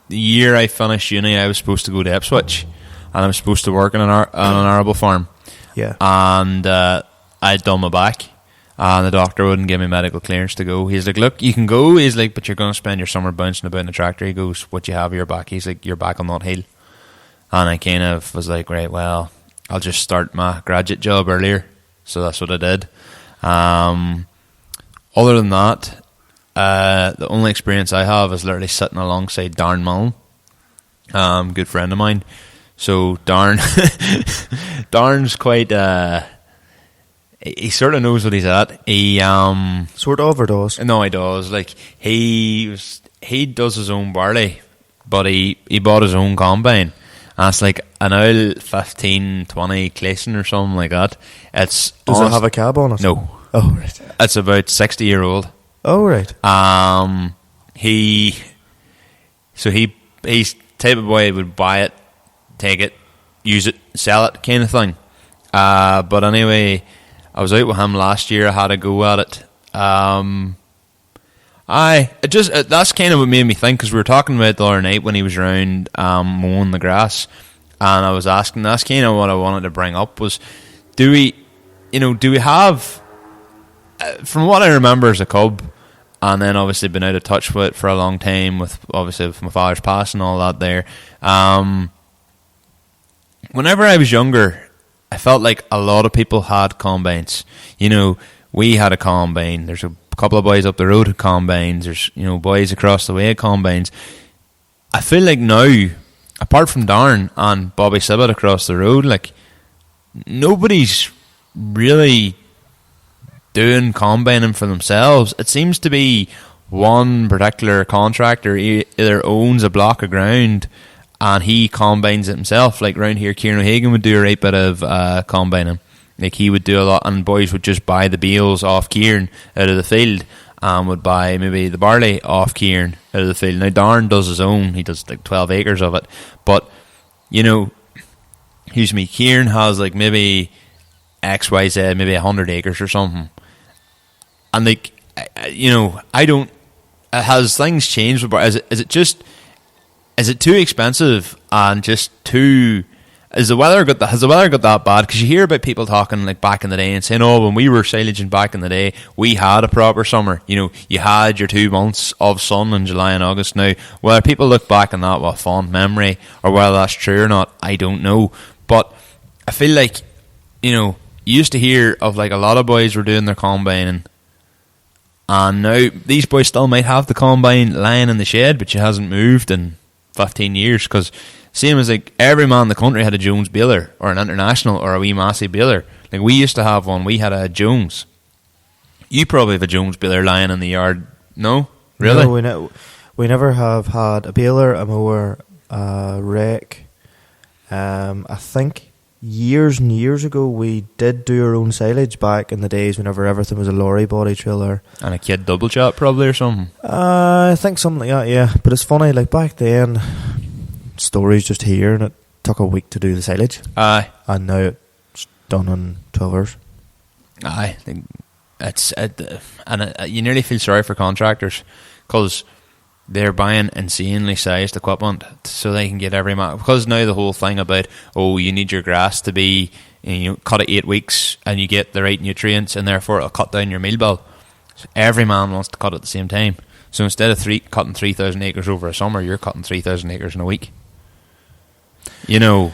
year I finished uni, I was supposed to go to Ipswich, and I was supposed to work on an arable farm. Yeah. And I'd done my back, and the doctor wouldn't give me medical clearance to go. He's like, look, you can go. He's like, but you're going to spend your summer bouncing about in the tractor. He goes, what you have your back? He's like, your back will not heal. And I kind of was like, right, well, I'll just start my graduate job earlier. So that's what I did. Other than that, the only experience I have is literally sitting alongside Darren Mullen, good friend of mine. So Darren's quite. He sort of knows what he's at. He sort of or does? No, he does. Like he does his own barley, but he bought his own combine. And it's like an old 15-20 Clayson or something like that. Does it have a cab on it? No. Oh, right. It's about 60-year-old. Oh, right. He's type of boy who would buy it, take it, use it, sell it, kind of thing. But anyway, I was out with him last year. I had a go at it. That's kind of what made me think, because we were talking about it the other night when he was around mowing the grass, and I was asking. That's kind of what I wanted to bring up was, do we have, from what I remember as a cub, and then obviously been out of touch with it for a long time with my father's passing and all that there. Whenever I was younger, I felt like a lot of people had combines. We had a combine. There's a couple of boys up the road with combines. There's boys across the way with combines. I feel like now, apart from Darren and Bobby Sibbett across the road, like nobody's really doing combining for themselves. It seems to be one particular contractor either owns a block of ground and he combines it himself. Like round here, Kieran O'Hagan would do a right bit of combining. Like he would do a lot, and boys would just buy the bales off Kieran out of the field and would buy maybe the barley off Kieran out of the field. Now Darren does his own. He does like 12 acres of it. But, Kieran has like maybe XYZ, maybe 100 acres or something. And like, I don't. Has things changed? Is it too expensive and just too? Has the weather got that bad? Because you hear about people talking like back in the day and saying, "Oh, when we were silaging back in the day, we had a proper summer. You had your 2 months of sun in July and August." Now, whether people look back on that with fond memory or whether that's true or not, I don't know. But I feel like you used to hear of like a lot of boys were doing their combining. And now these boys still might have the combine lying in the shed, but she hasn't moved in 15 years. Because same as like every man in the country had a Jones baler or an International or a wee Massey baler. Like we used to have one. We had a Jones. You probably have a Jones baler lying in the yard. No, really? No, we never have had a baler, a mower, a rake. I think years and years ago we did do our own silage back in the days whenever everything was a lorry body trailer. And a kid double chat probably or something. I think something like that, yeah. But it's funny, like back then, stories just here, and it took a week to do the silage. Aye. And now it's done in 12 hours. Aye. You nearly feel sorry for contractors because they're buying insanely sized equipment so they can get every man. Because now the whole thing about, you need your grass to be, cut at 8 weeks and you get the right nutrients and therefore it'll cut down your meal bill. So every man wants to cut at the same time. So instead of cutting 3,000 acres over a summer, you're cutting 3,000 acres in a week. The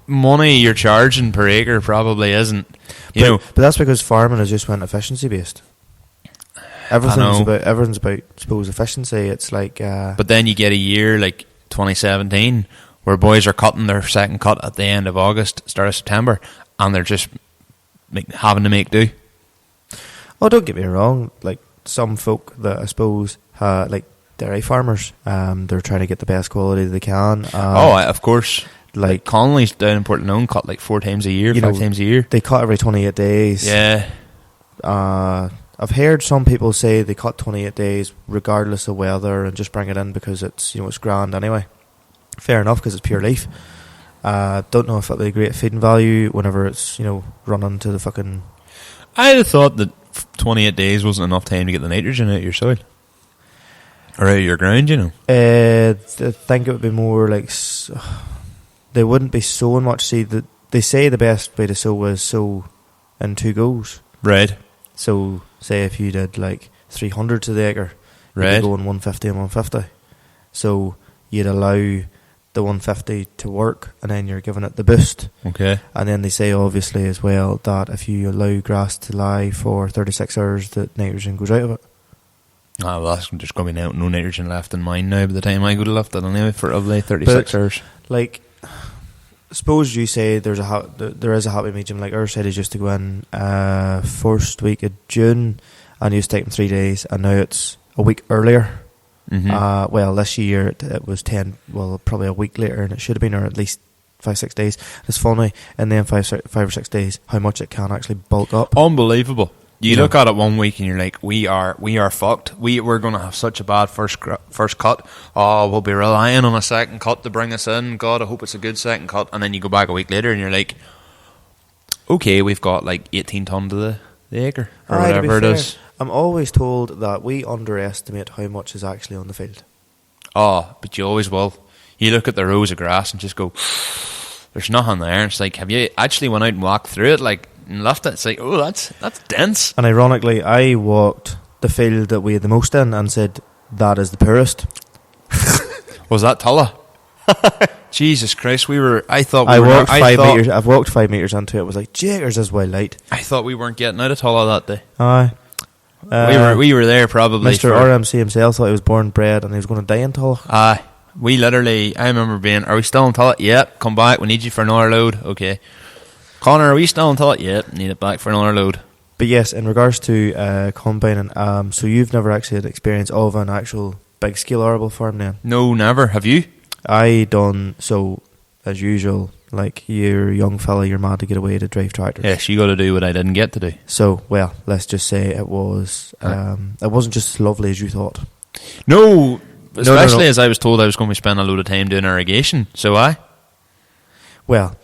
money you're charging per acre probably isn't. But that's because farming has just went efficiency based. Everything's about, suppose, efficiency. It's like. But then you get a year like 2017 where boys are cutting their second cut at the end of August, start of September, and they're just having to make do. Oh, don't get me wrong. Like some folk that I suppose like dairy farmers, they're trying to get the best quality they can. Of course. Like Connolly's down in Portnown cut like 4 times a year, 5 times a year. They cut every 28 days. Yeah. I've heard some people say they cut 28 days regardless of weather and just bring it in because it's it's grand anyway. Fair enough because it's pure leaf. Don't know if it'll be a great feeding value whenever it's, running to the fucking... I'd have thought that 28 days wasn't enough time to get the nitrogen out of your soil. Or out of your ground, I think it would be more like... They wouldn't be sowing much. See, they say the best way to sow is sow in 2 goes. Right. So, say if you did like 300 to the acre, right, you'd go in 150 and 150. So, you'd allow the 150 to work, and then you're giving it the boost. Okay. And then they say, obviously, as well, that if you allow grass to lie for 36 hours, that nitrogen goes out of it. Ah, well, there's going to be no nitrogen left in mine now by the time I go to lift it anyway for probably 36 hours. Like, suppose you say there is a happy medium. Like our side is just to go in first week of June, and you just take them 3 days, and now it's a week earlier. Mm-hmm. Well, this year it was probably a week later, and it should have been, or at least 5-6 days. It's funny, and then 5 or 6 days, how much it can actually bulk up. Unbelievable. You look at it 1 week and you're like, we are fucked. We're going to have such a bad first cut. Oh, we'll be relying on a second cut to bring us in. God, I hope it's a good second cut. And then you go back a week later and you're like, okay, we've got like 18 ton to the acre or whatever it is. I'm always told that we underestimate how much is actually on the field. Oh, but you always will. You look at the rows of grass and just go, there's nothing there. And it's like, have you actually went out and walked through it? Like, and left it. It's like, oh, that's dense. And ironically, I walked the field that we had the most in and said, that is the poorest. Was that Tulla? Jesus Christ, I've walked 5 metres into it. It was like, Jaggers is well light. I thought we weren't getting out of Tulla that day. Aye. We were there probably. Mr. RMC himself thought he was born bred and he was going to die in Tulla. Aye. We literally, I remember being, are we still in Tulla? Yep, come back, we need you for another load. Okay. Connor, are we still in Tulla? Yep, need it back for another load. But yes, in regards to combining, so you've never actually had experience of an actual big scale arable farm then? No, never. Have you? I done, so as usual, like you're a young fella, you're mad to get away to drive tractors. Yes, you got to do what I didn't get to do. So, well, let's just say it was, it wasn't just as lovely as you thought. No, especially as I was told I was going to be spending a load of time doing irrigation, so Well,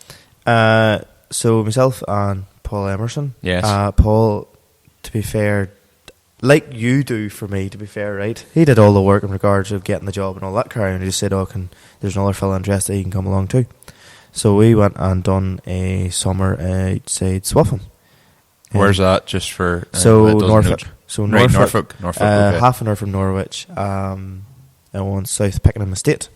so myself and Paul Emerson. Yes. Paul, to be fair, like you do for me, to be fair, right? He did all the work in regards of getting the job and all that crowd, and he just said, there's another fella interested, he can come along too. So we went and done a summer outside Swaffham. Where's that? Just for Norfolk. Norfolk. Okay. Half an hour from Norwich. And on South Pickenham Estate.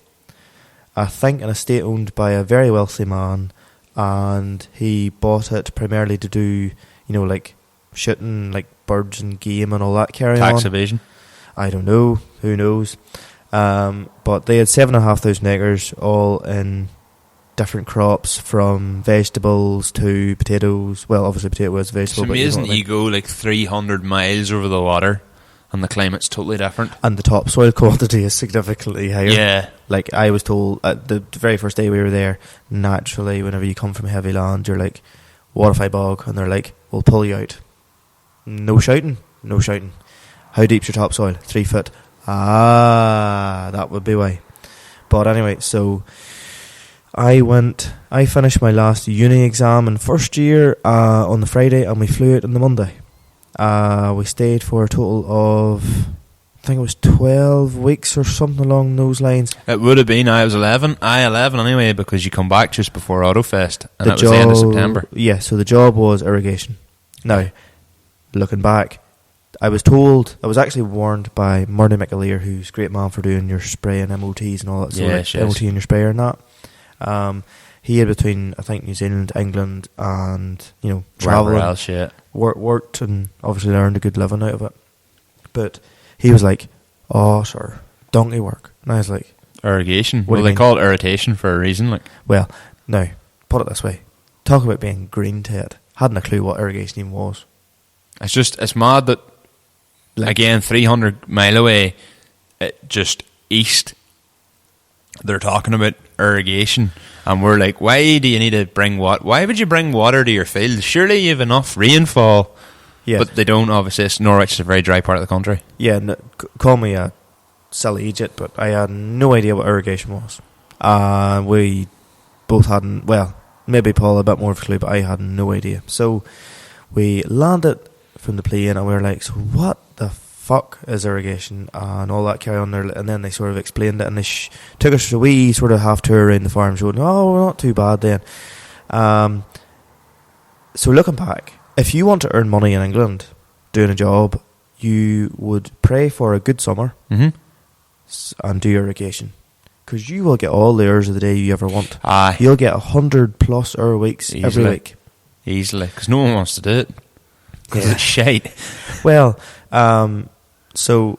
I think an estate owned by a very wealthy man, and he bought it primarily to do, like shooting like birds and game and all that carry on. Tax evasion? I don't know. Who knows? But they had 7,500 acres, all in different crops, from vegetables to potatoes. Well, obviously potato was a vegetable. It's amazing you go like 300 miles over the water and the climate's totally different. And the topsoil quantity is significantly higher. Yeah. Like I was told the very first day we were there, naturally, whenever you come from heavy land, you're like, what if I bog? And they're like, we'll pull you out. No shouting. How deep's your topsoil? 3 foot. That would be why. But anyway, so I finished my last uni exam in first year on the Friday, and we flew out on the Monday. We stayed for a total of, I think it was 12 weeks or something along those lines. It would have been. I was 11 anyway, because you come back just before Autofest, and it was the end of September. Yeah, so the job was irrigation. Now, looking back, I was actually warned by Murray McAleer, who's a great man for doing your spray and MOTs and all that sort of MOT and your sprayer and that. He had between, I think, New Zealand, England, and traveling, worked and obviously learned a good living out of it. But he was like, "Oh, sir, donkey work," and I was like, "Irrigation? Well, they call it irritation for a reason." Like, well, now put it this way: talk about being green to it. Hadn't a clue what irrigation even was. It's mad that, again, 300 mile away, just east, they're talking about irrigation, and we're like, why do you need to bring why would you bring water to your field? Surely you have enough rainfall. Yeah. But they don't, obviously. Norwich is a very dry part of the country. Yeah, call me a silly idiot, but I had no idea what irrigation was. We both hadn't, well, maybe Paul a bit more of a clue, but I had no idea. So we landed from the plane and we were like, so what the fuck is irrigation and all that carry on there? And then they sort of explained it, and they took us a wee sort of half tour around the farm, showing, oh, we're not too bad then. So looking back, if you want to earn money in England doing a job, you would pray for a good summer and do irrigation, because you will get all the hours of the day you ever want. Aye. You'll get 100+ hour weeks every week. Easily, because no one wants to do it. Because it's shite. Well, so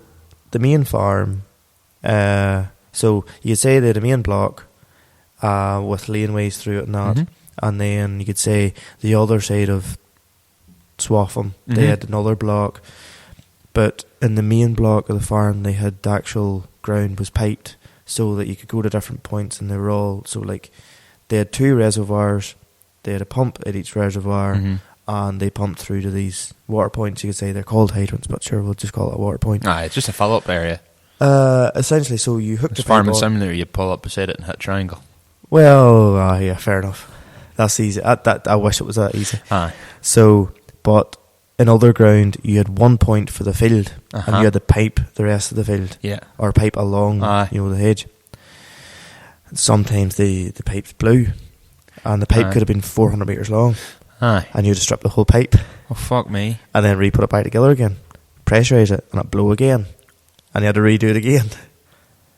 the main farm, so you say they had a main block with laneways through it and that, and then you could say the other side of Swaffham, they had another block, but in the main block of the farm, they had the actual ground was piped so that you could go to different points, and they were all, so like, they had 2 reservoirs, they had a pump at each reservoir, and they pumped through to these water points. You could say they're called hydrants, but sure, we'll just call it a water point. Aye, it's just a fill-up area. Essentially, so you hook It's the pipe farming on. simulator, you pull up beside it and hit triangle. Well, yeah, fair enough. That's easy. I wish it was that easy. Aye. So, but in other ground, you had 1 point for the field, and you had to pipe the rest of the field. Yeah. Or pipe along, the hedge. Sometimes the pipes blew, and the pipe could have been 400 metres long. Aye. And you had to strip the whole pipe. Oh, fuck me. And then re-put it back together again. Pressurise it, and it blew again. And you had to redo it again.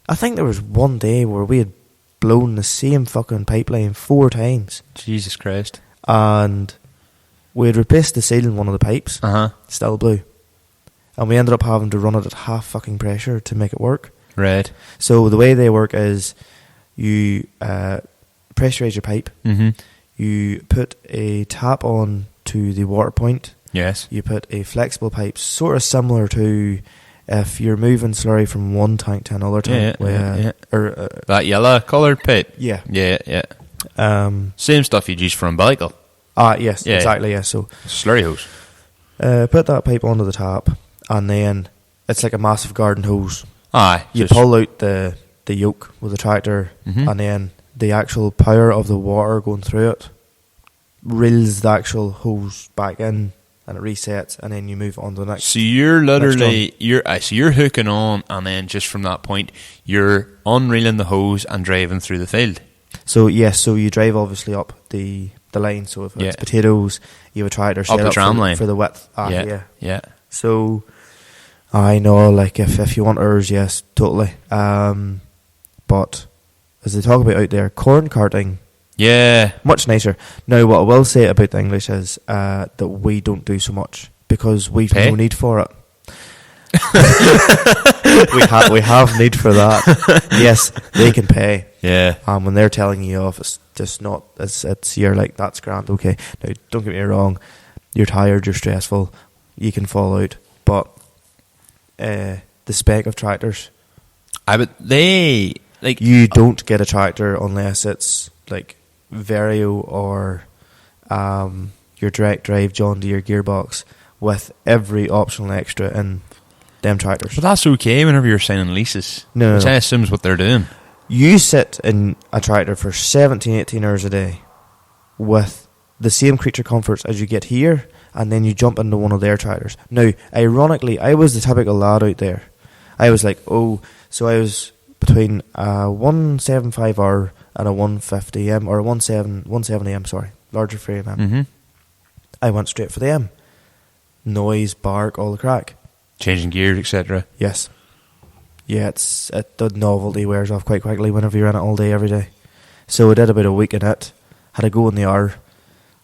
I think there was one day where we had blown the same fucking pipeline 4 times. Jesus Christ. And we had replaced the seal in one of the pipes. Still blew. And we ended up having to run it at half fucking pressure to make it work. Right. So the way they work is you pressurise your pipe. You put a tap on to the water point. Yes. You put a flexible pipe, sort of similar to if you're moving slurry from one tank to another tank. That yellow coloured pipe. Yeah. Yeah. Same stuff you'd use for umbilical. Yes, exactly. Yeah. So slurry hose. Put that pipe onto the tap, and then it's like a massive garden hose. Aye. You pull out the yoke with the tractor, and then the actual power of the water going through it reels the actual hose back in, and it resets, and then you move on to the next. So you're literally you're hooking on, and then just from that point you're unreeling the hose and driving through the field. So yes, so you drive obviously up the line. So if it's potatoes, you have a tractor set up the tram line for the width. Yeah. So I know, like if you want ours, yes, totally. But as they talk about out there, corn carting. Yeah. Much nicer. Now, what I will say about the English is that we don't do so much because we've no need for it. we have need for that. Yes, they can pay. Yeah. When they're telling you off, it's just not. It's you're like, that's grand. Okay. Now, don't get me wrong. You're tired. You're stressful. You can fall out. But the spec of tractors. But they like you don't get a tractor unless it's like Vario or your direct drive John Deere gearbox with every optional extra in them tractors. But that's okay whenever you're signing leases. No. I assume is what they're doing. You sit in a tractor for 17, 18 hours a day with the same creature comforts as you get here, and then you jump into one of their tractors. Now, ironically, I was the typical lad out there. I was like, so I was between a 175R and a 150M, or a 170M, sorry, larger frame M. I went straight for the M. Noise, bark, all the crack. Changing gears, etc. Yes. Yeah, the novelty wears off quite quickly whenever you're in it all day, every day. So I did about a week in it, had to go in the hour,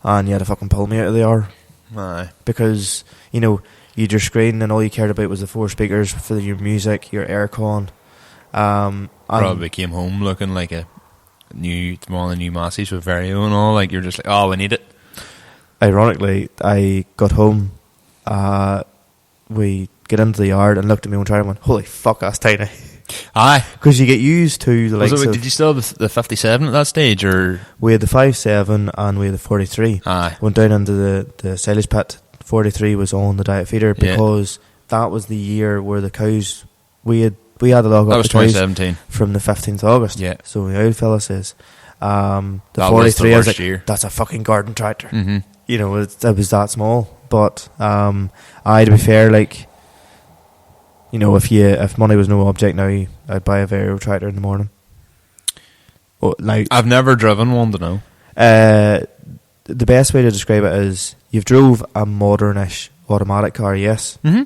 and you had to fucking pull me out of the hour. Aye. Because, you had your screen and all you cared about was the 4 speakers for your music, your aircon. Probably came home looking like one of the new Massies with Vario and all. Like, you're just like, oh, we need it. Ironically, I got home, we get into the yard and looked at me one time and went, holy fuck, that's tiny. Aye. Because you get used to the likes of... Did you still have the 57 at that stage, or...? We had the 57 and we had the 43. Aye. Went down into the silage pit. 43 was on the diet feeder because that was the year where the cows... We had to log up the cows 2017. from the 15th of August. Yeah. So the old fella says. The That 43, was the I was worst like, year. that's a fucking garden tractor. Mm-hmm. You know, it was that small. But to be fair, like, you know, if money was no object now, I'd buy a Vario tractor in the morning. Well, now, I've never driven one to know. the best way to describe it is you've drove a modernish automatic car, yes. Mm-hmm.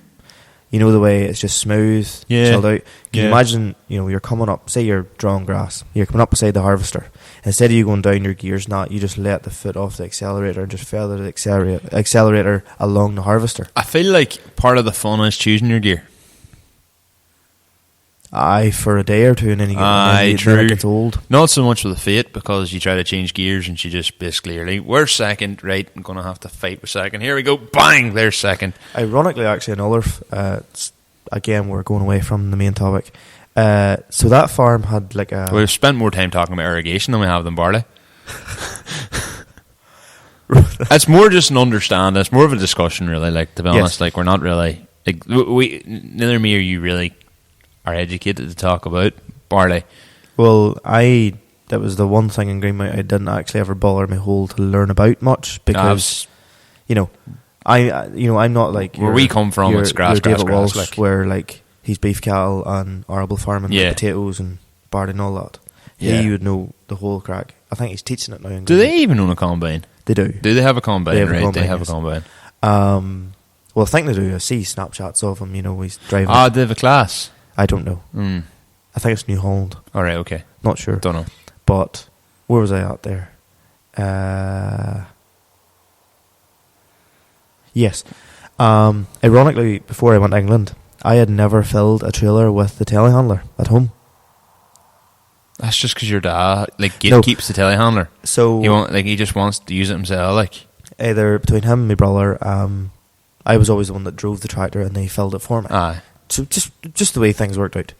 You know the way it's just smooth, Yeah. chilled out. Can you Yeah. imagine, you know, you're coming up, say you're drawing grass, you're coming up beside the harvester. Instead of you going down your gears, you just let the foot off the accelerator and just feather the accelerator along the harvester. I feel like part of the fun is choosing your gear. Aye, for a day or two, and then then true. it gets old. Not so much with the Fiat, because you try to change gears and she just basically, where's second? Right, I'm going to have to fight with second. Here we go, bang, there's second. Ironically, actually, another, again, we're going away from the main topic. So that farm had like a... We've spent more time talking about irrigation than we have than barley. It's more just an understanding. It's more of a discussion, really. Like, to be honest, Yes. like, we're not really... Like, neither me or you really are educated to talk about barley. Well, that was the one thing in Greenmount I didn't actually ever bother my hole to learn about much, because, you know, I'm not like Where we come from, it's grass, your grass, David grass, Walsh, like. where like he's beef cattle and arable farming, Yeah. potatoes and barley and all that. Yeah. He would know the whole crack. I think he's teaching it now. In Do Greenmount. they even own a combine? They do. Do they have a combine? They have a Right, combine, they have yes. a combine. Well, I think they do. I see Snapchats of him. You know, he's driving. They have a class. I don't know. Mm. I think it's New Holland. All right, okay. Not sure. Don't know. But where was I at there? Yes. Ironically, before I went to England, I had never filled a trailer with the telehandler at home. That's just because your dad No. keeps the telehandler. So He just wants to use it himself. Like, either between him and my brother, I was always the one that drove the tractor, and they filled it for me. aye, So just the way things worked out.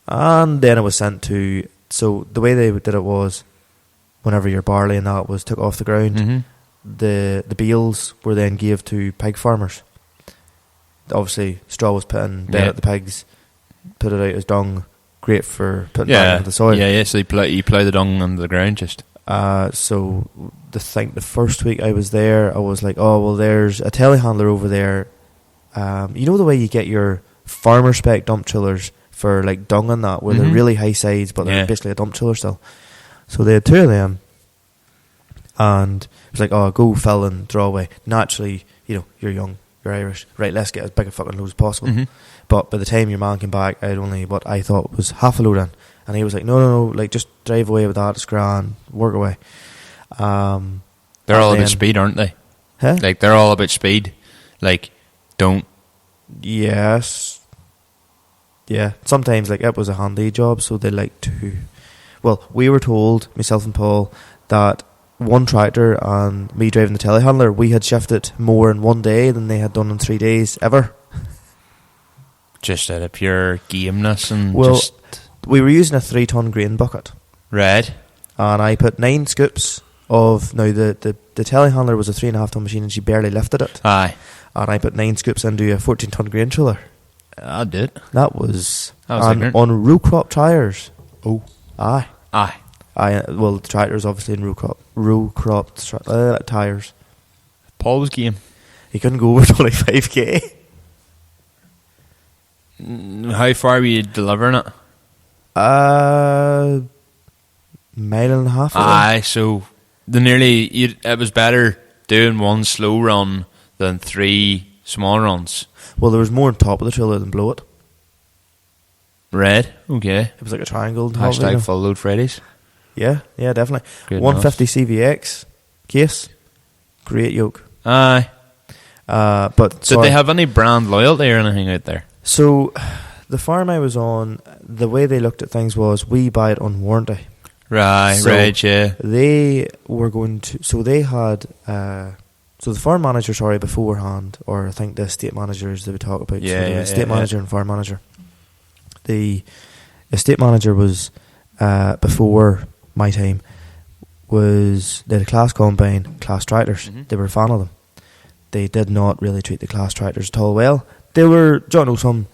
And then it was sent to... So the way they did it was, whenever your barley and that was took off the ground, mm-hmm. the bales were then gave to pig farmers. Obviously, straw was put in, bed at the pigs, put it out as dung, great for putting back into the soil. Yeah. So you plough the dung under the ground, just. So the first week I was there, I was like, oh well, there's a telehandler over there. You know the way you get your farmer spec dump trailers for like dung and that, where they're Mhm. really high sides, but they're Yeah. basically a dump trailer still. So they had two of them, and it was like, oh, go fill and throw away. Naturally, you know, you're young, you're Irish, right? Let's get as big a fucking load as possible. Mhm. But by the time your man came back, I had only what I thought was half a load in, and he was like, no, like just drive away with that, it's grand, work away. They're And all then- about speed, aren't they? Huh? Like, they're all about speed. Like, don't. Yes. Yeah. Sometimes, like, it was a handy job, so they like to... Well, we were told, myself and Paul, that one tractor and me driving the telehandler, we had shifted more in one day than they had done in 3 days, ever. Just out of pure gameness and Well, just. we were using a 3-ton grain bucket, Red. and I put 9 scoops of... Now, the telehandler was a 3.5-ton machine, and she barely lifted it. Aye. And I put 9 scoops into a 14-ton grain trailer. I did. That was ignorant. on row crop tyres. Oh. Aye. Aye. Well, the tractor's obviously in row crop tyres. Paul was game. He couldn't go over 25k. How far were you delivering it? Mile and a half. Aye, so it was better doing one slow run than 3 small runs. Well, there was more on top of the trailer than below it. Red, okay. It was like a triangle. on top of it, you know. Hashtag full load Fridays. Yeah, definitely. Good 150 CVX case. Great yoke. Aye. But Did they have any brand loyalty or anything out there? So, the farm I was on, the way they looked at things was we buy it on warranty. Right, So right, yeah. They were going to... So they had... so the farm manager, beforehand, or I think the estate managers they would talk about. Yeah, so the yeah, estate yeah, manager and farm manager. The estate manager was, before my time, they had a class combine, class tractors. Mhm. They were a fan of them. They did not really treat the class tractors at all well. They were, some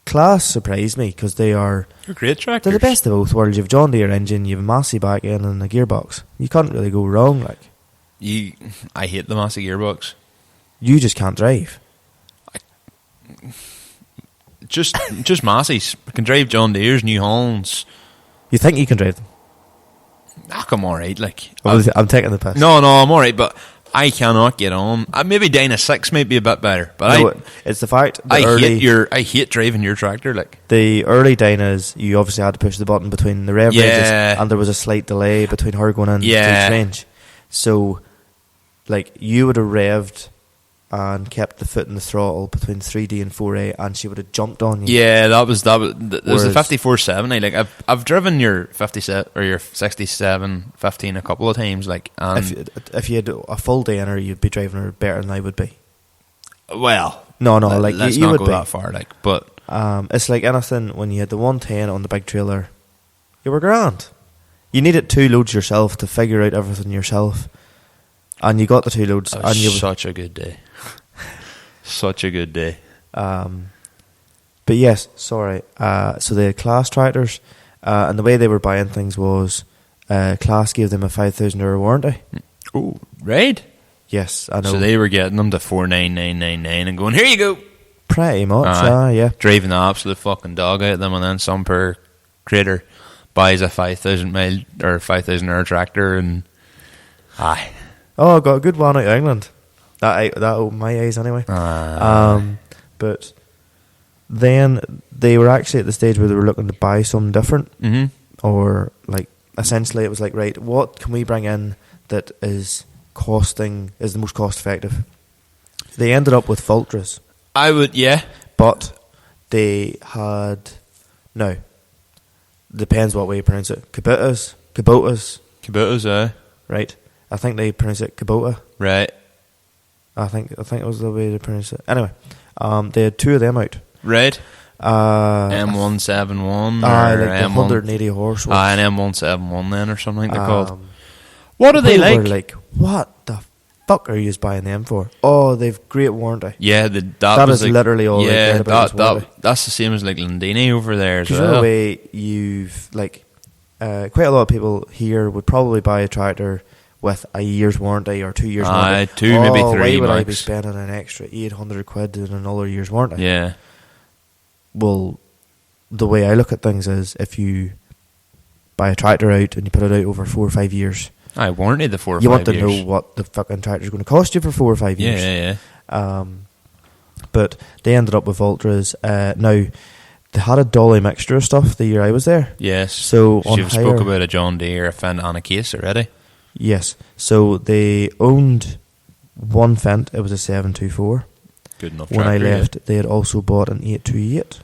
Class surprised me because They're great tractors. they're the best of both worlds. You've John Deere engine, you've a Massey back end and a gearbox. You can't really go wrong. Like I hate the Massey gearbox. you just can't drive. Just Masseys. I can drive John Deere's, New Hollands. You think you can drive them? I'm alright, like. I'm taking the piss. No, I'm alright, but I cannot get on. Maybe Dyna 6 might be a bit better, but No, it's the fact that I hate driving your tractor, like. the early Dynas, you obviously had to push the button between the rev ranges, and there was a slight delay between her going in to each range. So, like, you would have revved and kept the foot in the throttle between 3D and 4A, and she would have jumped on you. Yeah, there was the 5470. Like I've driven your 57 or your 6715 a couple of times. Like, if you had a full day in her, you'd be driving her better than I would be. Well, no, like let's you not would go be. that far. Like, but it's like anything when you had the 110 on the big trailer, you were grand. You needed 2 loads yourself to figure out everything yourself, and you got the 2 loads. That was such a good day. Such a good day. But yes, sorry. So they had Class tractors, and the way they were buying things was Class gave them a €5,000 warranty. Oh, right. Yes, I know. So they were getting them to 49999 and going, here you go. Pretty much, yeah. Driving the absolute fucking dog out of them, and then some poor critter buys a 5,000 mile or €5,000 tractor, and aye. Oh, I got a good one out of England. That opened my eyes anyway. But then they were actually at the stage where they were looking to buy something different, or like essentially it was like, right, what can we bring in that is the most cost effective? They ended up with Vultras. I would, yeah, but they had depends what way you pronounce it. Kubotas, right? I think they pronounce it Kubota, right? I think it was the way they pronounce it. Anyway, they had 2 of them out. Right. M171 or like 180 horse. An M171 then or something they're called. What are they like? Were like, what the fuck are you buying them for? Oh, they've great warranty. Yeah, that is like, literally all they cared about. That's the same as like Landini over there as well. Because way you've like quite a lot of people here would probably buy a tractor with a year's warranty or 2 years warranty. 2, maybe 3 why would max. I be spending an extra £800 in another year's warranty? Yeah. Well, the way I look at things is if you buy a tractor out and you put it out over 4 or 5 years, I warranty the 4 or 5 years. You want to know what the fucking tractor's going to cost you for 4 or 5 years. Yeah. But they ended up with Ultras. Now, they had a dolly mixture of stuff the year I was there. Yes. So you've spoke about a John Deere, a Fendt and a Case already. Yes. So they owned one Fendt. It was a 724. Good enough. When I left, they had also bought an 828.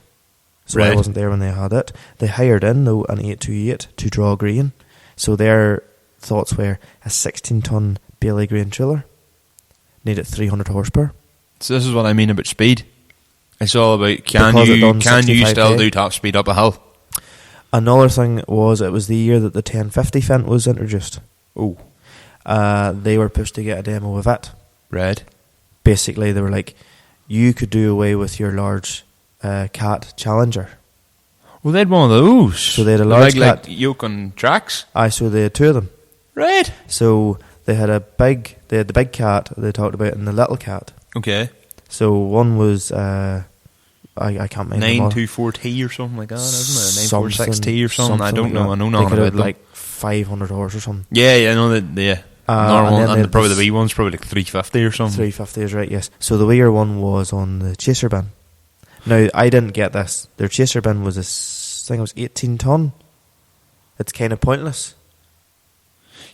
So I wasn't there when they had it. They hired in, though, an 828 to draw grain. So their thoughts were a 16-ton Barley grain trailer needed 300 horsepower. So this is what I mean about speed. It's all about can you still do top speed up a hill? Another thing was it was the year that the 1050 Fendt was introduced. Oh. They were pushed to get a demo of it. Right. Basically, they were like, you could do away with your large Cat Challenger. Well, they had one of those. So they had a large Cat. Like yoke on tracks? Aye, so they had 2 of them. Right. So they had the big Cat they talked about and the little Cat. Okay. So one was, I can't remember. 924T or something like that, isn't it? 946T or something. I don't know. I know nothing about them. Like 500 horse or something. Yeah, I know that. Yeah. Normal, and probably the wee one's probably like 350 or something. 350 is right, yes. So the weir one was on the chaser bin. Now, I didn't get this. Their chaser bin was I think it was 18 ton. It's kind of pointless.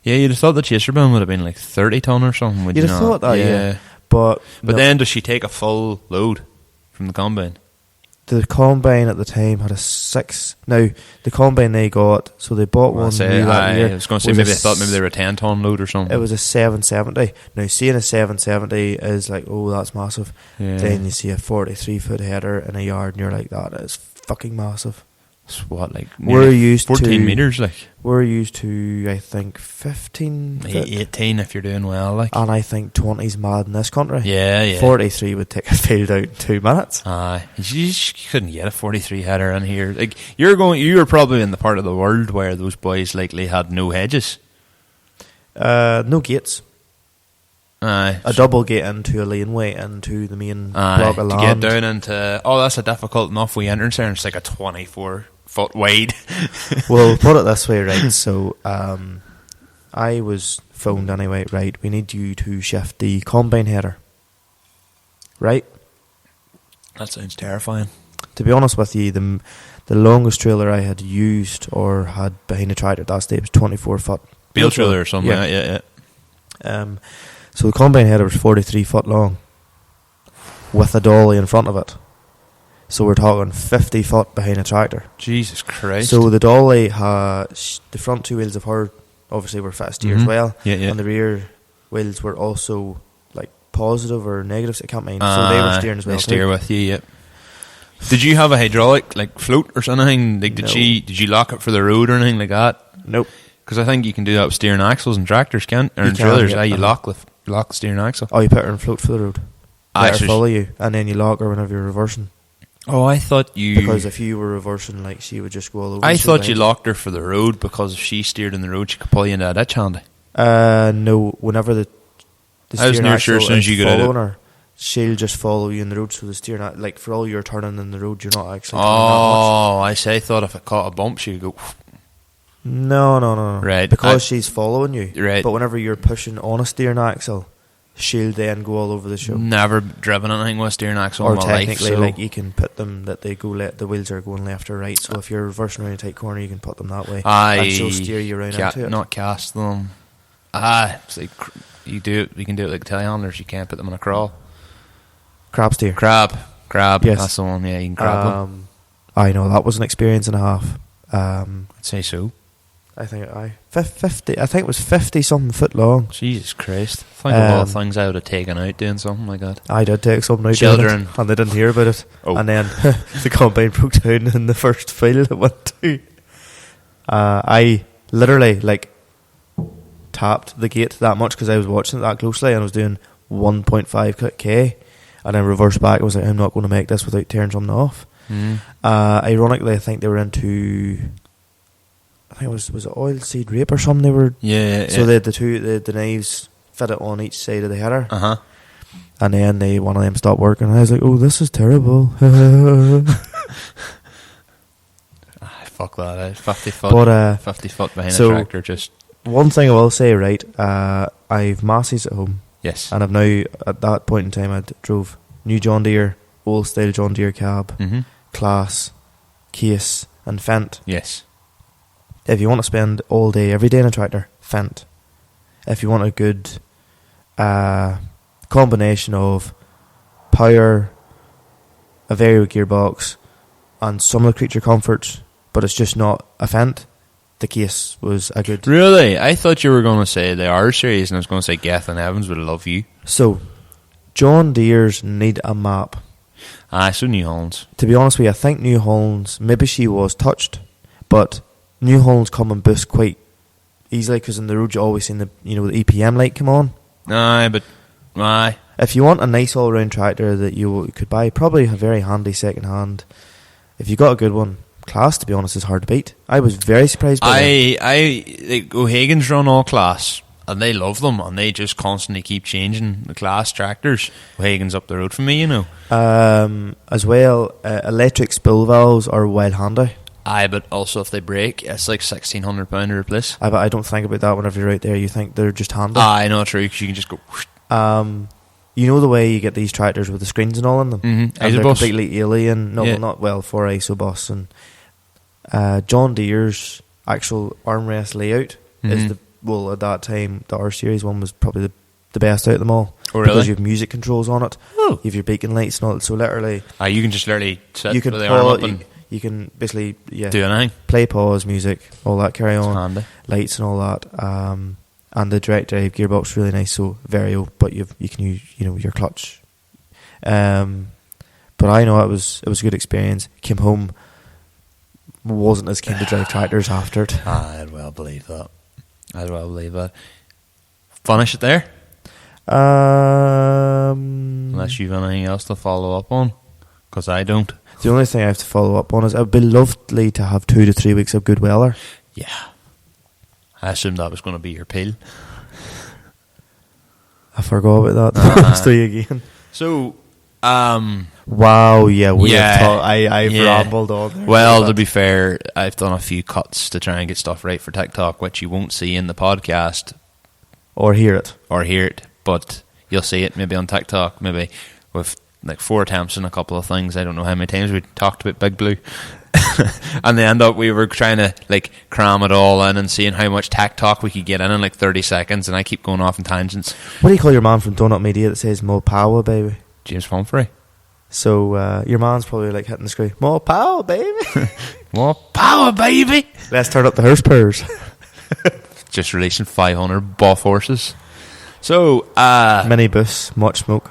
Yeah, you'd have thought the chaser bin would have been like 30 ton or something. You'd have thought that, yeah. But then does she take a full load from the combine? The combine at the time had a 6. Now, the combine they got, so they bought one new that year. I was going to say maybe they thought maybe they were a 10 ton load or something. It was a 770. Now, seeing a 770 is like, oh, that's massive. Yeah. Then you see a 43-foot header in a yard and you're like, that is fucking massive. It's what, like We're nearly used 14 to meters, like We're used to, I think, 15 foot. 18 if you're doing well, like. And I think 20's mad in this country. Yeah. 43 would take a field out in 2 minutes. Aye, you couldn't get a 43 header in here. Like you were probably in the part of the world where those boys likely had no hedges. No gates. Aye, A double gate into a laneway into the main block of to land. get down into. Oh, that's a difficult enough wee entrance there. And it's like a 24-foot wide. Well, put it this way, right? So, I was phoned anyway, right? We need you to shift the combine header. Right? That sounds terrifying. To be honest with you, the longest trailer I had used or had behind a tractor at that stage was 24 foot. Bale trailer or something. Yeah. Yeah. So the combine header was 43 foot long with a dolly in front of it. So we're talking 50 foot behind a tractor. Jesus Christ. So the dolly the front 2 wheels of her obviously were fit steer as well. Yeah. And the rear wheels were also like positive or negatives, I can't mind. So they were steering as well. They steer with you, yeah. Did you have a hydraulic like float or something? Like No. did you lock it for the road or anything like that? Nope. Because I think you can do that with steering axles and tractors, can't? Or You in can, trailers, yeah. you lock the steering axle. Oh, you put her in float for the road. Let her so follow you, and then you lock her whenever you're reversing. Oh, I thought you. Because if you were reversing, like, she would just go all over. I the thought you lines. locked her for the road because if she steered in the road, she could pull you into a ditch handy. No. Whenever the I was steering near axle sure as soon as you is got out of- following her, she'll just follow you in the road. So the steering, like, for all your turning in the road, you're not actually. turning that much. Oh, I say. I thought if it caught a bump, she could go. No. Right. Because she's following you. Right. But whenever you're pushing on a steering axle, she'll then go all over the show. Never driven anything with a steering axle Or in my life. technically, So like, you can put them that they go the wheels are going left or right. So if you're reversing around a tight corner, you can put them that way, and she'll steer you around into it. not cast them. It's like you can do it like telehandlers. You can't put them in a crawl. Crab steer. Crab. Yes. That's the one. Yeah, you can grab them. I know that was an experience and a half. I'd say so. I think 50. I think it was 50 something foot long. Jesus Christ! Think of all the things I would have taken out doing something like that. I did take something out Children. doing it, and they didn't hear about it. Oh. And then the combine broke down in the first field it went to. I literally tapped the gate that much because I was watching it that closely and I was doing 1.5 k, and then reversed back. I was like, I'm not going to make this without tearing something off. Ironically, I think they were into. I think it was it oilseed rape or something. They were So they had the knives fitted on each side of the header. And then one of them stopped working. And I was like, "Oh, this is terrible." Fuck that! 50 foot. But 50 foot behind so a tractor. Just one thing I will say, right? I've Massey's at home, yes. and I've now at that point in time I drove new John Deere, old style John Deere cab, class, case, and Fent. Yes. If you want to spend all day, every day in a tractor, Fent. If you want a good combination of power, a very good gearbox, and some of the creature comforts, but it's just not a Fent, the case was a good. Really? I thought you were going to say the R series, and I was going to say Gath and Evans would love you. So, John Deere's need a map. So New Hollands. To be honest with you, I think New Hollands, maybe she was touched, but New Hollands come and boost quite easily because in the road you always seen the the EPM light come on. Aye. If you want a nice all round tractor that you could buy, probably a very handy second hand. If you got a good one, Class, to be honest, is hard to beat. I was very surprised by that. O'Hagan's run all Class, and they love them, and they just constantly keep changing the Class tractors. O'Hagan's up the road from me, As well, electric spill valves are wild handy. Aye, but also if they break, it's like £1,600 to replace. But I don't think about that whenever you're out there. You think they're just handy. Aye, not true, because you can just go... You know the way you get these tractors with the screens and all in them? And they're Isobus. completely alien. No, Yeah. for Isobus. And John Deere's actual armrest layout is at that time, the R-Series one was probably the best out of them all. Oh, really? Because you have music controls on it. Oh. You have your beacon lights and all that. So literally... you can just literally sit you can with the arm up and you can basically do anything. play, pause, music, all that, carry on, handy. lights and all that. And the direct drive gearbox is really nice, so vario, but you can use your clutch. But I know it was a good experience. Came home, wasn't as keen to drive tractors after it. I'd well believe that. Finish it there? Unless you've anything else to follow up on, because I don't. The only thing I have to follow up on is it would be lovely to have 2 to 3 weeks of good weather. Yeah. I assumed that was going to be your pill. I forgot about that. Let's do it again. So, wow, yeah, I've rambled on there. Well, to be fair, I've done a few cuts to try and get stuff right for TikTok, which you won't see in the podcast. Or hear it. But you'll see it maybe on TikTok, maybe with like 4 attempts and a couple of things. I don't know how many times we talked about Big Blue. And we were trying to like cram it all in and seeing how much TikTok we could get in like 30 seconds, and I keep going off in tangents. What do you call your man from Donut Media that says more power, baby? James Humphrey. So your man's probably like hitting the screen. More power, baby. More power, baby. Let's turn up the horsepowers. Just releasing 500 buff horses. So minibus, much smoke.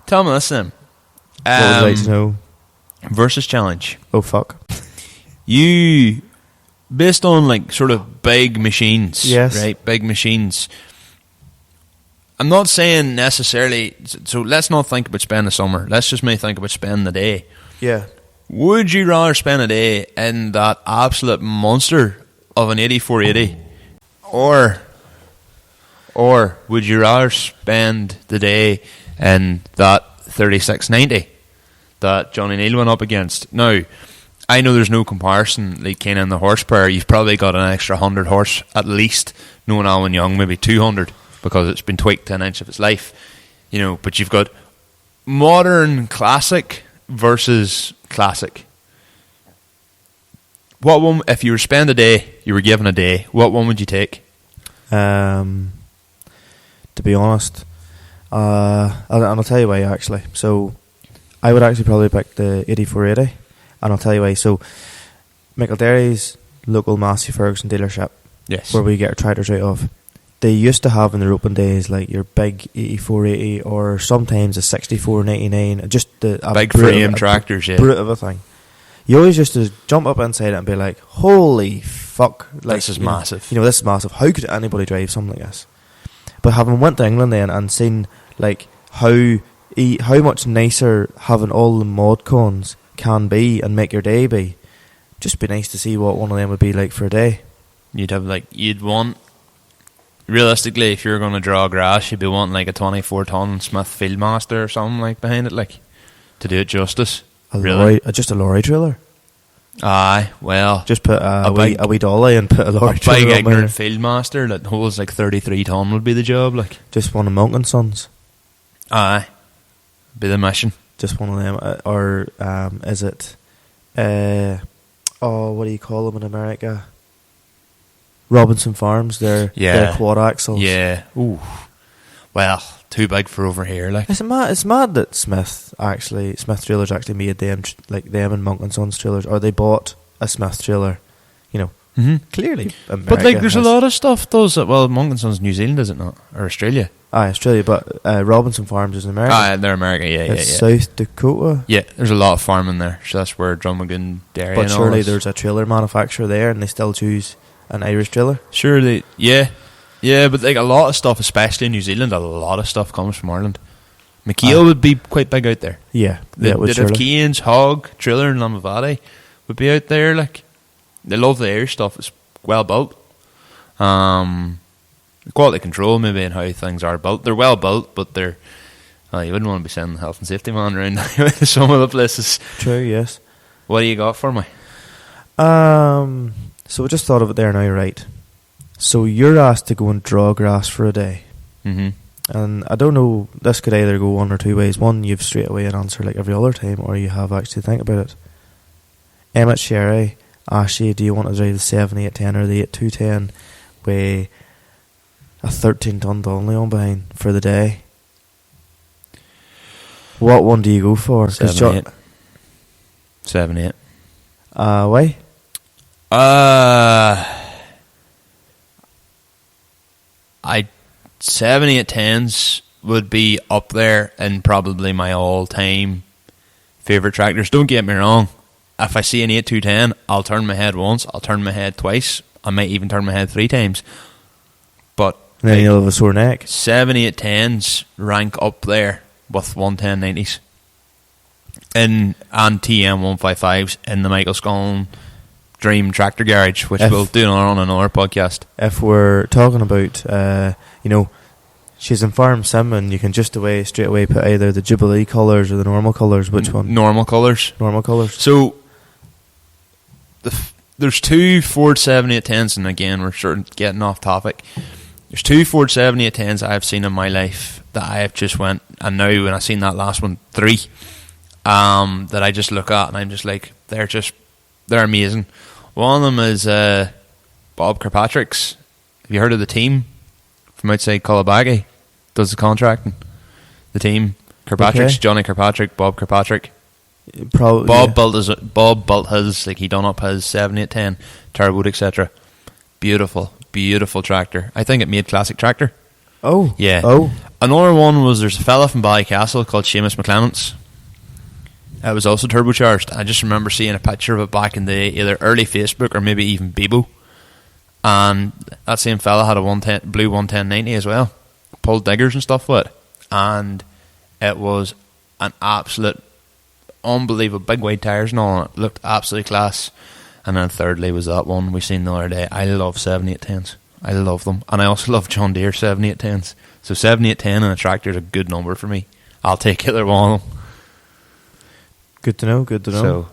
Tell me this then. What would you like to know? Versus challenge. Oh fuck. You, based on like sort of big machines, yes, right? Big machines. I'm not saying necessarily. So let's not think about spending the summer. Let's just maybe think about spending the day. Yeah. Would you rather spend a day in that absolute monster of an 8480, or would you rather spend the day in that 3690 that Johnny Neal went up against? Now, I know there's no comparison, like kind of in the horsepower. You've probably got an extra 100 horse at least, knowing Alwyn Young, maybe 200, because it's been tweaked to an inch of its life. You know, but you've got modern classic versus classic. What one, if you were to spend a day, you were given a day, what one would you take? To be honest, I'll tell you why actually. So I would actually probably pick the 8480, and I'll tell you why. So McElderry's local Massey Ferguson dealership, yes, where we get our tractors out of, they used to have in their open days like your big 8480 or sometimes a 6499, just a big frame tractors, yeah, brute of a thing. You always used to jump up inside it and be like, holy fuck, like, this is massive. You know, this is massive. How could anybody drive something like this? But having went to England then and seen like how much nicer having all the mod cons can be and make your day be, just be nice to see what one of them would be like for a day. You'd want, realistically, if you're going to draw grass, you'd be wanting like a 24-ton Smith Fieldmaster or something like behind it, like, to do it justice. Just a lorry trailer. Aye, well, just put a wee dolly and put a lorry trailer. A big ignorant Fieldmaster that holds like 33 ton would be the job, like. Just one of Monk and Sons. Aye, be the mission. Just one of them, or is it? What do you call them in America? Robinson Farms. They're quad axles. Yeah. Ooh. Well, too big for over here. Like, it's mad that Smith trailers actually made them them and Monk and Sons trailers, or they bought a Smith trailer. You know, clearly. America, but like, there's a lot of stuff does it. Well, Monk and Sons New Zealand, is it not, or Australia? Australia, but Robinson Farms is in America. They're America. Yeah, South Dakota. Yeah, there's a lot of farming there, so that's where Drummond Dairy. But surely there's a trailer manufacturer there, and they still choose an Irish trailer. Surely, yeah, but like a lot of stuff, especially in New Zealand, a lot of stuff comes from Ireland. McKeel would be quite big out there. Yeah, they'd have Keane's, Hogg, Trailer, and Lamavati would be out there. Like, they love the Irish stuff. It's well built. Quality control maybe and how things are built. They're well built, but they're you wouldn't want to be sending the health and safety man around some of the places. True, yes. What do you got for me? So we just thought of it there now, right? So you're asked to go and draw grass for a day. Mm-hmm. And I don't know, this could either go one or two ways. One, you've straight away an answer like every other time, or you have actually to think about it. Emmett Sherry asked you, do you want to drive the 7810 or the 8210 with a 13-ton Donnelly on behind for the day? What one do you go for? 7-8. 7-8. Why? 7-8-10s would be up there and probably my all-time favourite tractors. Don't get me wrong, if I see an 8210, I'll turn my head once, I'll turn my head twice, I might even turn my head 3 times. But And then you'll have a sore neck. 7810s rank up there with 11090s and TM 155s in the Michael Scullin Dream Tractor Garage, which we'll do on another podcast. If we're talking about, she's in Farm Sim, and you can just straight away put either the Jubilee colours or the normal colours. Which one? Normal colours. Normal colours. So there's 2 Ford 7810s, and again, we're sort of getting off topic. There's 2 Ford 7810s I've seen in my life that I have just went, and now when I seen that last one, 3, that I just look at and I'm just like, they're amazing. One of them is Bob Kirkpatrick's. Have you heard of the team from outside Cullabaggy? Does the contracting. The team, Kirkpatrick's, okay. Johnny Kirkpatrick, Bob Kirkpatrick. Probably. Bob built his, like he done up his 7810, turboed, etc. Beautiful tractor. I think it made classic tractor. Oh. Yeah. Oh. Another one was, there's a fella from Ballycastle called Seamus McClements. It was also turbocharged. I just remember seeing a picture of it back in the either early Facebook or maybe even Bebo. And that same fella had a blue 11090 as well. Pulled diggers and stuff with it. And it was an absolute unbelievable, big wide tyres and all on it. Looked absolutely class. And then thirdly was that one we seen the other day. I love 7810s. I love them. And I also love John Deere 7810s. So 7810 and a tractor is a good number for me. I'll take either one of them. Good to know. So,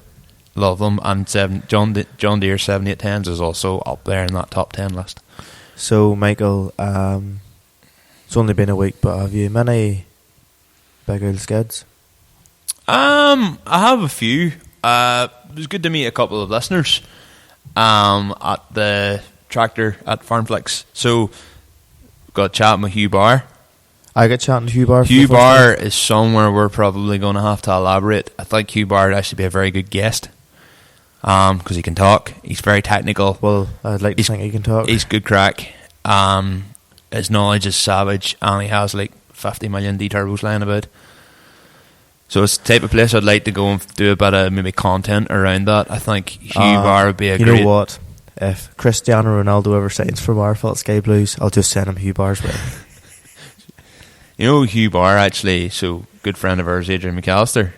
love them. And John Deere 7810s is also up there in that top 10 list. So, Michael, it's only been a week, but have you many big old skids? I have a few. It was good to meet a couple of listeners at the tractor at Farmflix. So, got chatting with Hugh Barr. I got chatting to Hugh Barr. Hugh Barr is somewhere we're probably going to have to elaborate. I think Hugh Barr would actually be a very good guest because he can talk. He's very technical. Well, I'd like to think he can talk. He's good crack. His knowledge is savage, and he has like 50 million D-turbos lying about. So it's the type of place I'd like to go and do a bit of maybe content around that. I think Hugh Barr would be a great... You know what? If Cristiano Ronaldo ever signs for Marfelt Sky Blues, I'll just send him Hugh Barr's way. You know Hugh Barr, actually, so good friend of ours, Adrian McAllister.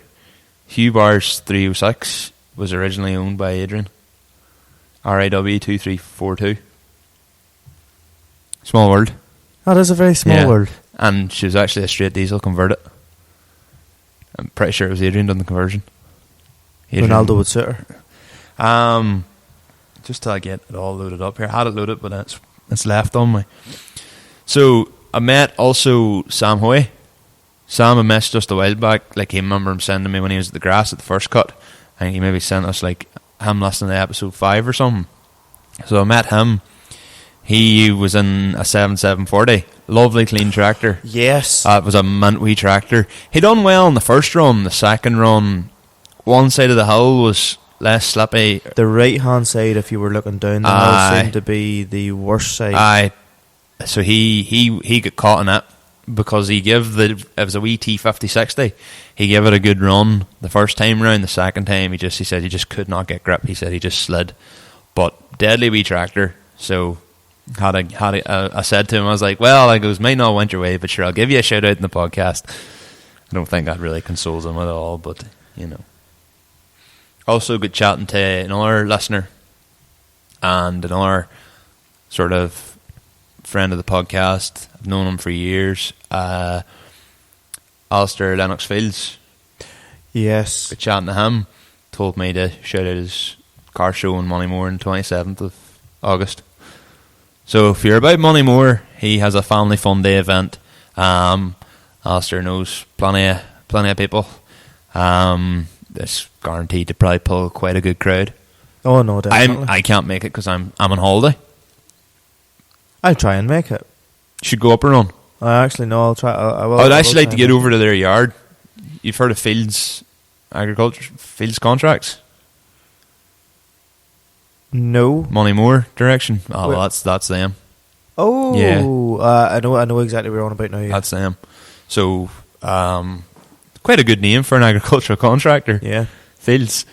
Hugh Barr's 306 was originally owned by Adrian. RIW 2342. Small world. That is a very small world. And she was actually a straight diesel converted. I'm pretty sure it was Adrian done the conversion. Ronaldo would suit her. Just till I get it all loaded up here. I had it loaded, but it's left on me. So I met also Sam Hoy. Sam I met just a while back. Like, I remember him sending me when he was at the grass at the first cut. I think he maybe sent us like him listening to episode 5 or something. So I met him. He was in a 7740. Lovely clean tractor. Yes. It was a mint wee tractor. He done well in the first run. The second run, one side of the hill was less slippy. The right hand side, if you were looking down the hill, seemed to be the worst side. So he got caught in it because it was a wee T5060. He gave it a good run the first time round. The second time he said he just could not get grip. He said he just slid. But deadly wee tractor. So I said to him, I was like, well, I goes, might not went your way, but sure, I'll give you a shout out in the podcast. I don't think that really consoles him at all, but you know. Also good chatting to another listener and another sort of friend of the podcast. I've known him for years. Allistair Lennox Fields. Yes. Good chatting to him. Told me to shout out his car show in Moneymore on 27th of August. So if you're about Moneymore, he has a family fun day event. Allistair knows plenty of people. It's guaranteed to probably pull quite a good crowd. Oh no, definitely. I can't make it because I'm on holiday. I'll try and make it. Should go up and run. I actually know. I'll try. I will. I'd actually like to get over to their yard. You've heard of Fields Contracts? No. Moneymore direction. Oh, well, that's them. Oh, yeah. I know exactly what you're on about now. Yeah. That's them. So, quite a good name for an agricultural contractor. Yeah. Fields.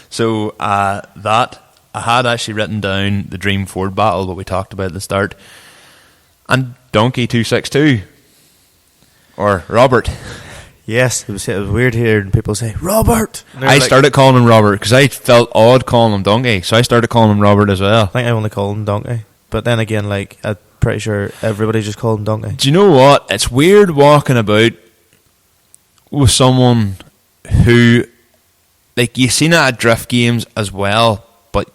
So that I had actually written down the Dream Ford battle, what we talked about at the start, and Donkey 262 or Robert. Yes, it was weird hearing people say Robert. I started calling him Robert because I felt odd calling him Donkey, so I started calling him Robert as well. I think I only called him Donkey, but then again, like, I'm pretty sure everybody just called him Donkey. Do you know what? It's weird walking about with someone who, like, you've seen it at drift games as well, but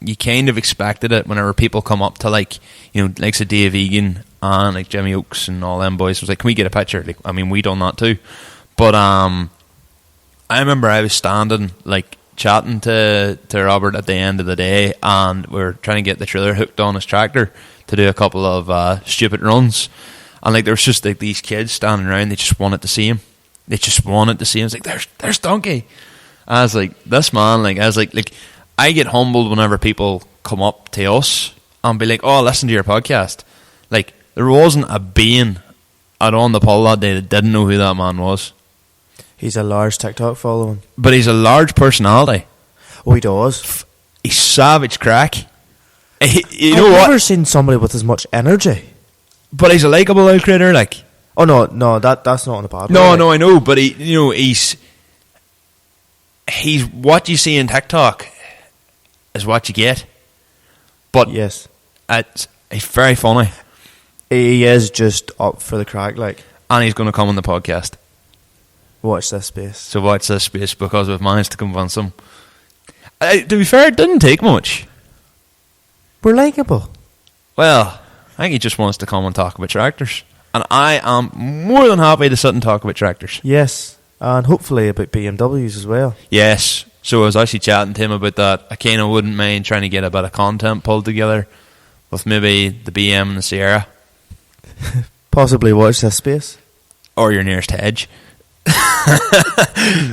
you kind of expected it whenever people come up to, like, you know, like Dave Egan and like Jimmy Oakes and all them boys. It was like, can we get a picture? Like, I mean, we done that too, but I remember I was standing, like, chatting to Robert at the end of the day, and we were trying to get the trailer hooked on his tractor to do a couple of stupid runs, and like there was just like these kids standing around. They just wanted to see him. It's like, there's Donkey. I was like, this man, like, I was like I get humbled whenever people come up to us and be like, oh, listen to your podcast. Like, there wasn't a being out on the pull that day that didn't know who that man was. He's a large TikTok following, but he's a large personality. Oh, he does. He's savage crack. You I've know what? I've never seen somebody with as much energy. But he's a likeable old critter, like. Oh no, that's not on the bad. No, I know, but he's what you see in TikTok is what you get. But yes, he's very funny. He is just up for the crack, like. And he's going to come on the podcast. Watch this space. So watch this space, because we've managed to convince him. To be fair, it didn't take much. We're likeable. Well, I think he just wants to come and talk about tractors. And I am more than happy to sit and talk about tractors. Yes, and hopefully about BMWs as well. Yes. So I was actually chatting to him about that. I kind of wouldn't mind trying to get a bit of content pulled together with maybe the BM and the Sierra. Possibly watch this space. Or your nearest hedge.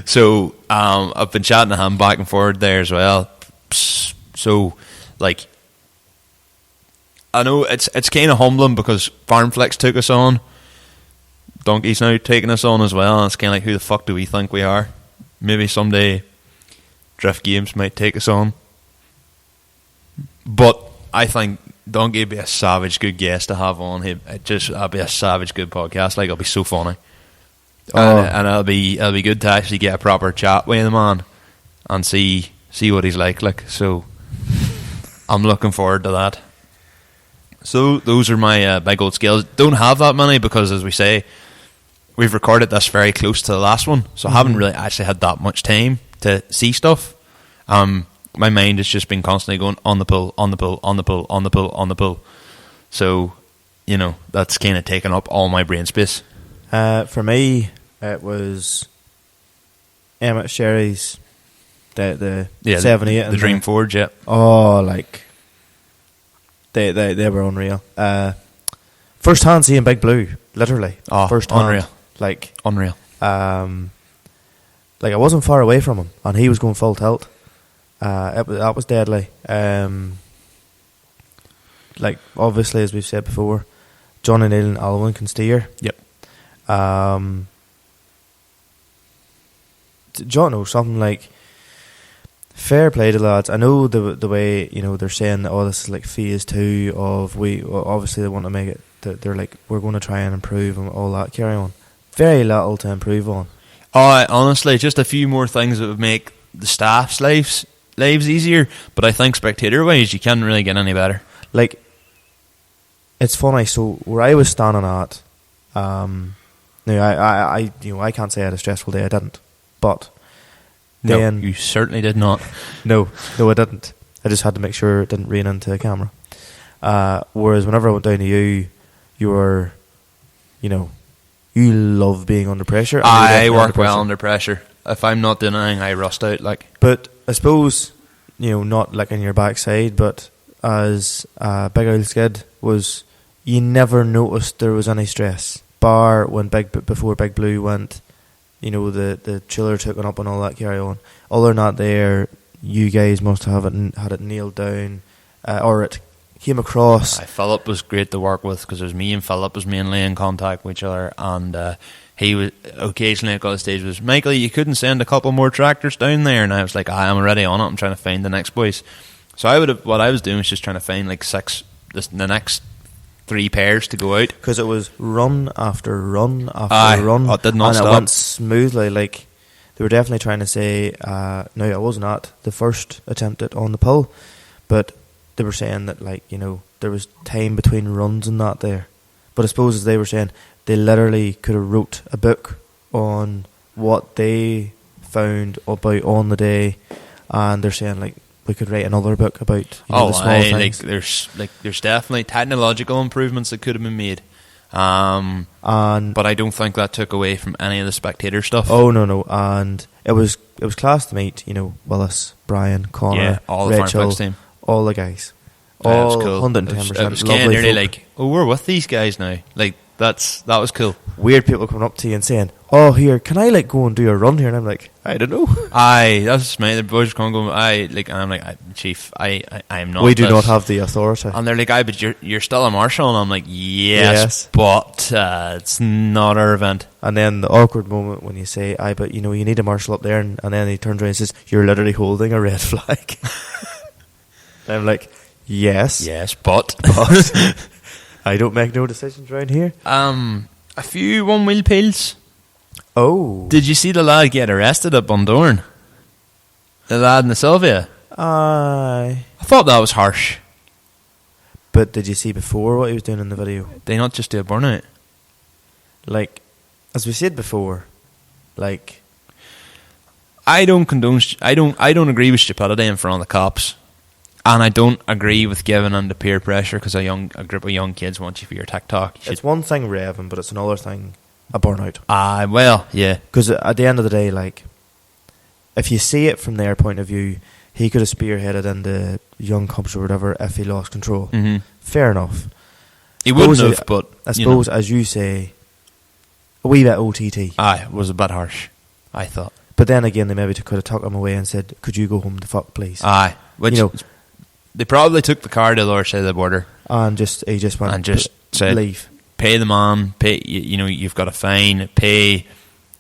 So I've been chatting to him back and forward there as well. So, like, I know it's kind of humbling because Farmflix took us on. Donkey's now taking us on as well, and it's kind of like, who the fuck do we think we are? Maybe someday Drift Games might take us on. But I think Donkey would be a savage good guest to have on. It'd be a savage good podcast. Like, it'll be so funny. And it'll be good to actually get a proper chat with the man and see what he's like. So I'm looking forward to that. So those are my big old skills. Don't have that many because, as we say, we've recorded this very close to the last one, so I haven't really actually had that much time to see stuff. My mind has just been constantly going on the pull, on the pull, on the pull, on the pull, on the pull. So, you know, that's kind of taken up all my brain space. For me, it was Emmett Sherry's the 78 the Dream Forge. Yeah. Oh, like they were unreal. First hand seeing Big Blue, literally. Oh, first unreal. hand, like unreal. Like I wasn't far away from him, and he was going full tilt. That was deadly. Like, obviously, as we've said before, John O'Neill and Alwyn can steer. Yep. John or something like. Fair play to the lads. I know the way, you know, they're saying that, oh, this is like phase 2 of obviously they want to make it. They're like, we're going to try and improve and all that. Carry on. Very little to improve on. Honestly, just a few more things that would make the staff's lives easier. But I think spectator wise, you can't really get any better. Like, it's funny. So where I was standing at, I can't say I had a stressful day. I didn't, but. Then, no, you certainly did not. No, I didn't. I just had to make sure it didn't rain into the camera. Whereas whenever I went down to you were, you know, you love being under pressure. I work well under pressure. If I'm not doing anything, I rust out. Like, but I suppose, you know, not like in your backside, but as Big Old Skid was, you never noticed there was any stress. Bar when before Big Blue went. You know, the chiller took it up and all that carry on. Other than that, you guys must have had it nailed down, or it came across. Philip was great to work with because it was me and Philip was mainly in contact with each other, and he was occasionally at the stage was, Michael, you couldn't send a couple more tractors down there, and I was like, I'm already on it. I'm trying to find the next boys. So what I was doing was just trying to find like the next 3 pairs to go out, because it was run after run after run. It did not and stop. It went smoothly. Like, they were definitely trying to say, no, I was not the first attempt at on the pull, but they were saying that, like, you know, there was time between runs and that there. But I suppose, as they were saying, they literally could have wrote a book on what they found about on the day, and they're saying, like, we could write another book about the small things. There's definitely technological improvements that could have been made, but I don't think that took away from any of the spectator stuff. Oh no, and it was class to meet, you know, Willis, Brian, Connor, all the Rachel, Farmflix team, all the guys, all all cool. 110%. It was lovely nearly folk. like, we're with these guys now. Like that was cool. Weird people coming up to you and saying, "Oh, here, can I like go and do a run here?" And I'm like, I don't know. That's me. The boys come going. And I'm like, Chief, I'm not. We do this. not have the authority. And they're like, but you're still a marshal. And I'm like, yes. But it's not our event. And then the awkward moment when you say, but you know, you need a marshal up there, and then he turns around and says, "You're literally holding a red flag." And I'm like, yes, but I don't make no decisions around here. A few one-wheel peels. Oh, Did you see the lad get arrested at Bundoran? The lad in the Sylvia? aye. I thought that was harsh. But did you see before what he was doing in the video? They not just do a burnout. Like, as we said before, like, I don't condone. I don't agree with stupidity in front of the cops, and I don't agree with giving them the peer pressure because a group of young kids want you for your TikTok. it's one thing revving, but it's another thing a burnout. Well, yeah. Because at the end of the day, like, if you see it from their point of view, he could have spearheaded into young cops or whatever if he lost control. Mm-hmm. Fair enough. He wouldn't have, but I suppose, as you say, a wee bit OTT. It was a bit harsh, I thought. But then again, they maybe could have tucked him away and said, "Could you go home to fuck, please?" Which, you know, they probably took the car to the other side of the border and he just went and just said, leave. Pay the man, you've got a fine, pay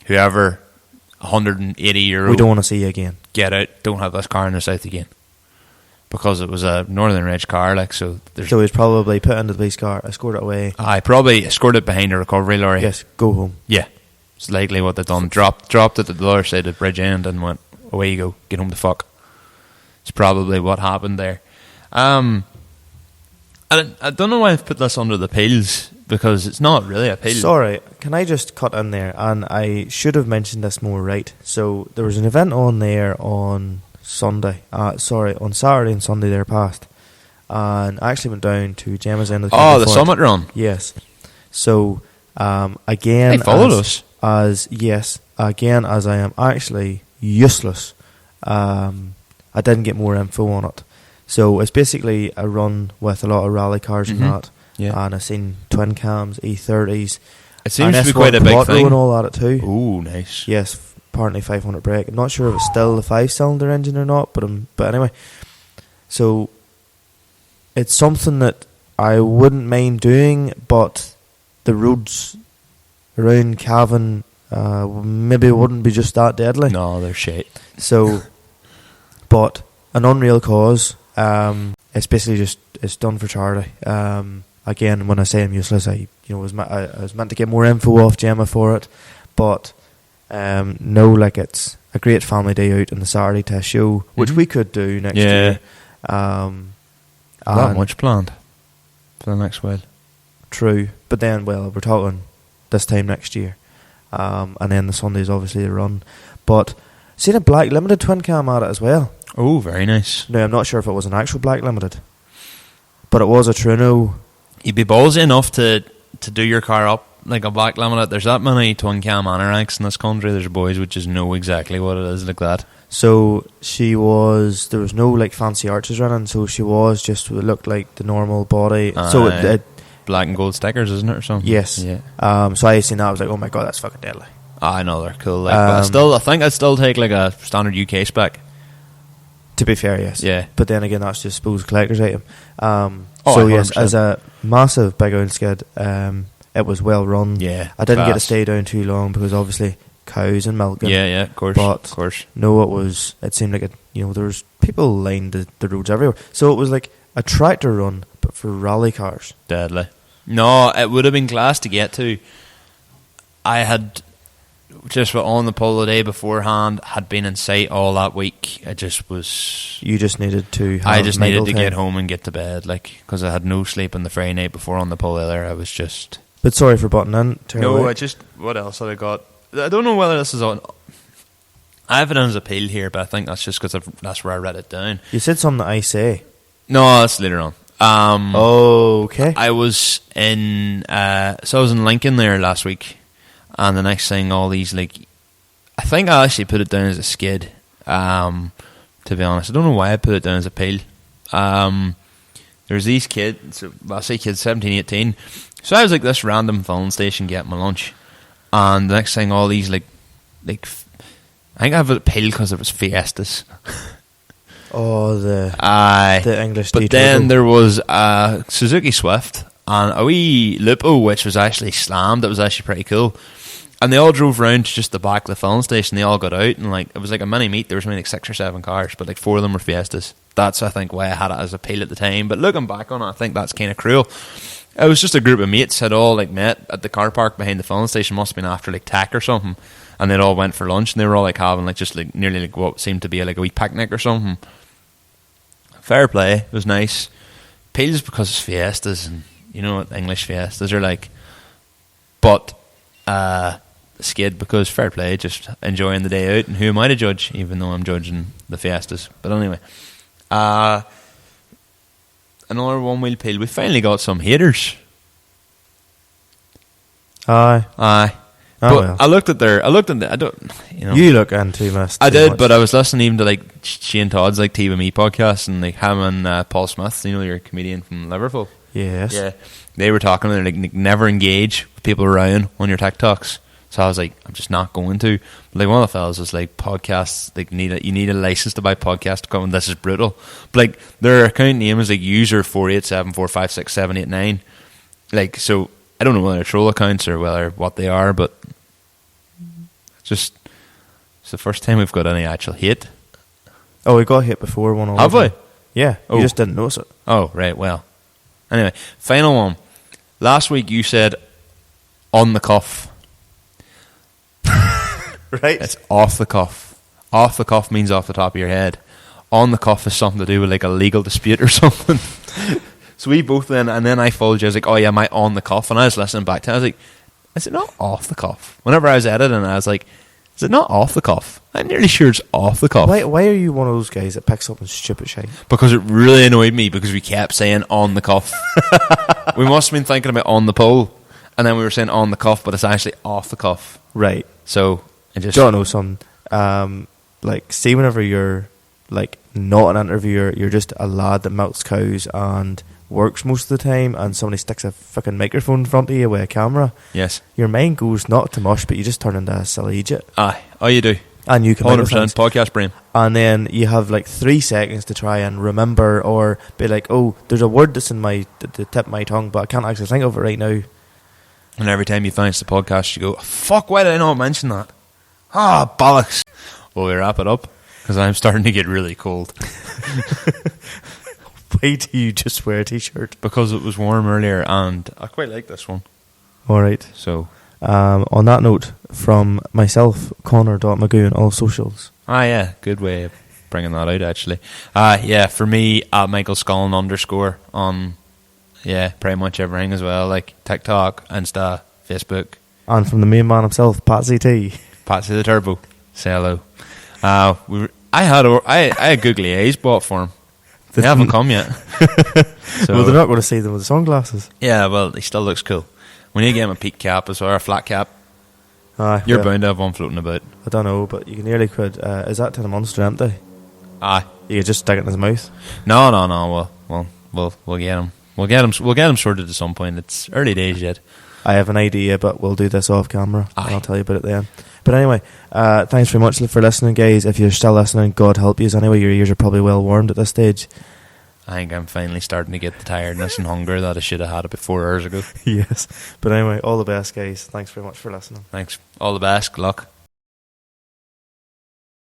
whoever €180. We don't want to see you again. Get out, don't have this car in the south again. Because it was a Northern Ridge car, like, so he's probably put into the police car, escorted away. I probably escorted behind a recovery lorry. Yes, go home. Yeah, it's likely what they've done. Dropped it at the other side of the bridge end and went, away you go, get home to fuck. It's probably what happened there. I don't know why I've put this under the peels, because it's not really a peel. Sorry, can I just cut in there? And I should have mentioned this more, right? So there was an event on there on Sunday. On Saturday and Sunday there past. And I actually went down to Gemma's end of the the summit run. Yes. So again, they followed us. As I am actually useless. I didn't get more info on it. So it's basically a run with a lot of rally cars and that. Yeah. And I've seen twin cams, E30s. It seems and to be quite a big Quattro thing. and all that too. Ooh, nice. Yes, apparently 500 brake. I'm not sure if it's still the 5-cylinder engine or not, but anyway. So it's something that I wouldn't mind doing, but the roads around Cavan maybe wouldn't be just that deadly. No, they're shit. So, but an unreal cause. It's basically it's done for charity. Again, when I say I'm useless, I was meant to get more info off Gemma for it, but no, like, it's a great family day out on the Saturday test show, which we could do next year. Not much planned for the next while. True, but then, well, we're talking this time next year, and then the Sunday's obviously the run. But seen a black limited twin cam at it as well. Oh, very nice. Now, I'm not sure if it was an actual black limited, but it was a Truno. You'd be ballsy enough to do your car up like a black limited. There's that many twin cam anoraks in this country. There's boys which just know exactly what it is like that. So there was no like fancy arches running, so she was just, it looked like the normal body. So it black and gold stickers, isn't it, or something? Yes. Yeah. So I seen that, I was like, oh my god, that's fucking deadly. I know, they're cool. Like, but I think I'd still take like a standard UK spec. To be fair, yes. Yeah. But then again, that's just suppose collector's item. Oh, So yes, 100%. as a massive big old skid, it was well run. Yeah, I didn't get to fast. stay down too long because obviously cows and milking. Yeah, of course. But of course. no, it seemed like there was people lined the roads everywhere. So it was like a tractor run, but for rally cars. Deadly. No, it would have been class to get to. I had just on the pole the day beforehand, had been in sight all that week. It just was. You just needed to. I just needed to time. get home and get to bed, because I had no sleep on the Friday night before on the pole either. I was just. But sorry for butting in. No, what else had I got? I don't know whether this is on. I have it as a appeal here, but I think that's just because that's where I read it down. You said something that I say. No, that's later on. Okay. I was in Lincoln there last week, and the next thing, all these I think I actually put it down as a skid. To be honest, I don't know why I put it down as a peel. There's these kids, I say kids, 17, 18. So I was this random filling station getting my lunch, and the next thing, all these I think I have a peel because it was Fiestas. Oh, the English. But then there was a Suzuki Swift and a wee Lupo, which was actually slammed. It was actually pretty cool. And they all drove round to just the back of the filling station. They all got out, and it was like a mini meet. There was maybe 6 or 7 cars, but 4 of them were Fiestas. That's, I think, why I had it as a peel at the time. But looking back on it, I think that's kind of cruel. It was just a group of mates had all met at the car park behind the filling station. Must have been after tack or something, and they'd all went for lunch, and they were all having just nearly what seemed to be a wee picnic or something. Fair play, it was nice. Peels because it's Fiestas, and you know what English Fiestas are like. But skid because fair play, just enjoying the day out, and who am I to judge, even though I'm judging the Fiestas. But anyway, another one-wheel peel. We finally got some haters. Aye. But well. I looked at I don't, You look into must. I did, but I was listening even to Shane Todd's TV Me podcast, and him and Paul Smith, your comedian from Liverpool. Yes. Yeah. They were talking, they're never engage with people around on your TikToks. So I was I'm just not going to. But one of the fellas was podcasts, you need a license to buy podcast equipment. This is brutal. But their account name is user 487456789. So I don't know whether they're troll accounts or whether what they are, but it's the first time we've got any actual hate. Oh, we got hit before one. Have we? Yeah. Oh. You just didn't notice it. Oh, right. Well, anyway, final one. Last week you said on the cuff. Right. It's off the cuff. Off the cuff means off the top of your head. On the cuff is something to do with a legal dispute or something. So we both then, and then I followed you. I was oh yeah, my on the cuff, and I was listening back to it. I was is it not off the cuff? Whenever I was editing, I was is it not off the cuff? I'm nearly sure it's off the cuff. Why are you one of those guys that picks up on stupid shit? Because it really annoyed me because we kept saying on the cuff. We must have been thinking about on the pole, and then we were saying on the cuff, but it's actually off the cuff. Right. So I just don't know something. See, whenever you're not an interviewer, you're just a lad that milks cows and works most of the time, and somebody sticks a fucking microphone in front of you with a camera. Yes. Your mind goes not to mush, but you just turn into a silly idiot. Aye. Oh, you do. And you can 100% podcast brain. And then you have 3 seconds to try and remember or be oh, there's a word that's in the tip of my tongue, but I can't actually think of it right now. And every time you finish the podcast, you go, fuck, why did I not mention that? Bollocks. Well, we wrap it up because I'm starting to get really cold. Why do you just wear a t-shirt? Because it was warm earlier, and I quite like this one. All right. So, on that note, from myself, Connor.Magoo on all socials. Yeah, good way of bringing that out, actually. Yeah, for me, at Michael Scullin _ on, pretty much everything as well, TikTok, Insta, Facebook. And from the main man himself, Patsy T. Patsy the Turbo. Say hello. I had googly eyes bought for him. They haven't come yet. So, well, they're not going to see them with the sunglasses. Yeah, well, he still looks cool. We need to get him a peak cap as well, or a flat cap. You're bound to have one floating about. I don't know, but you nearly could. Is that tin of Monster empty? Aye. You could just stick it in his mouth. No. We'll get him. We'll get him sorted at some point. It's early days yet. I have an idea, but we'll do this off camera. Aye. And I'll tell you about it then. But anyway, thanks very much for listening, guys. If you're still listening, God help you. Anyway, your ears are probably well warmed at this stage. I think I'm finally starting to get the tiredness and hunger that I should have had about 4 hours ago. Yes. But anyway, all the best, guys. Thanks very much for listening. Thanks. All the best. Good luck.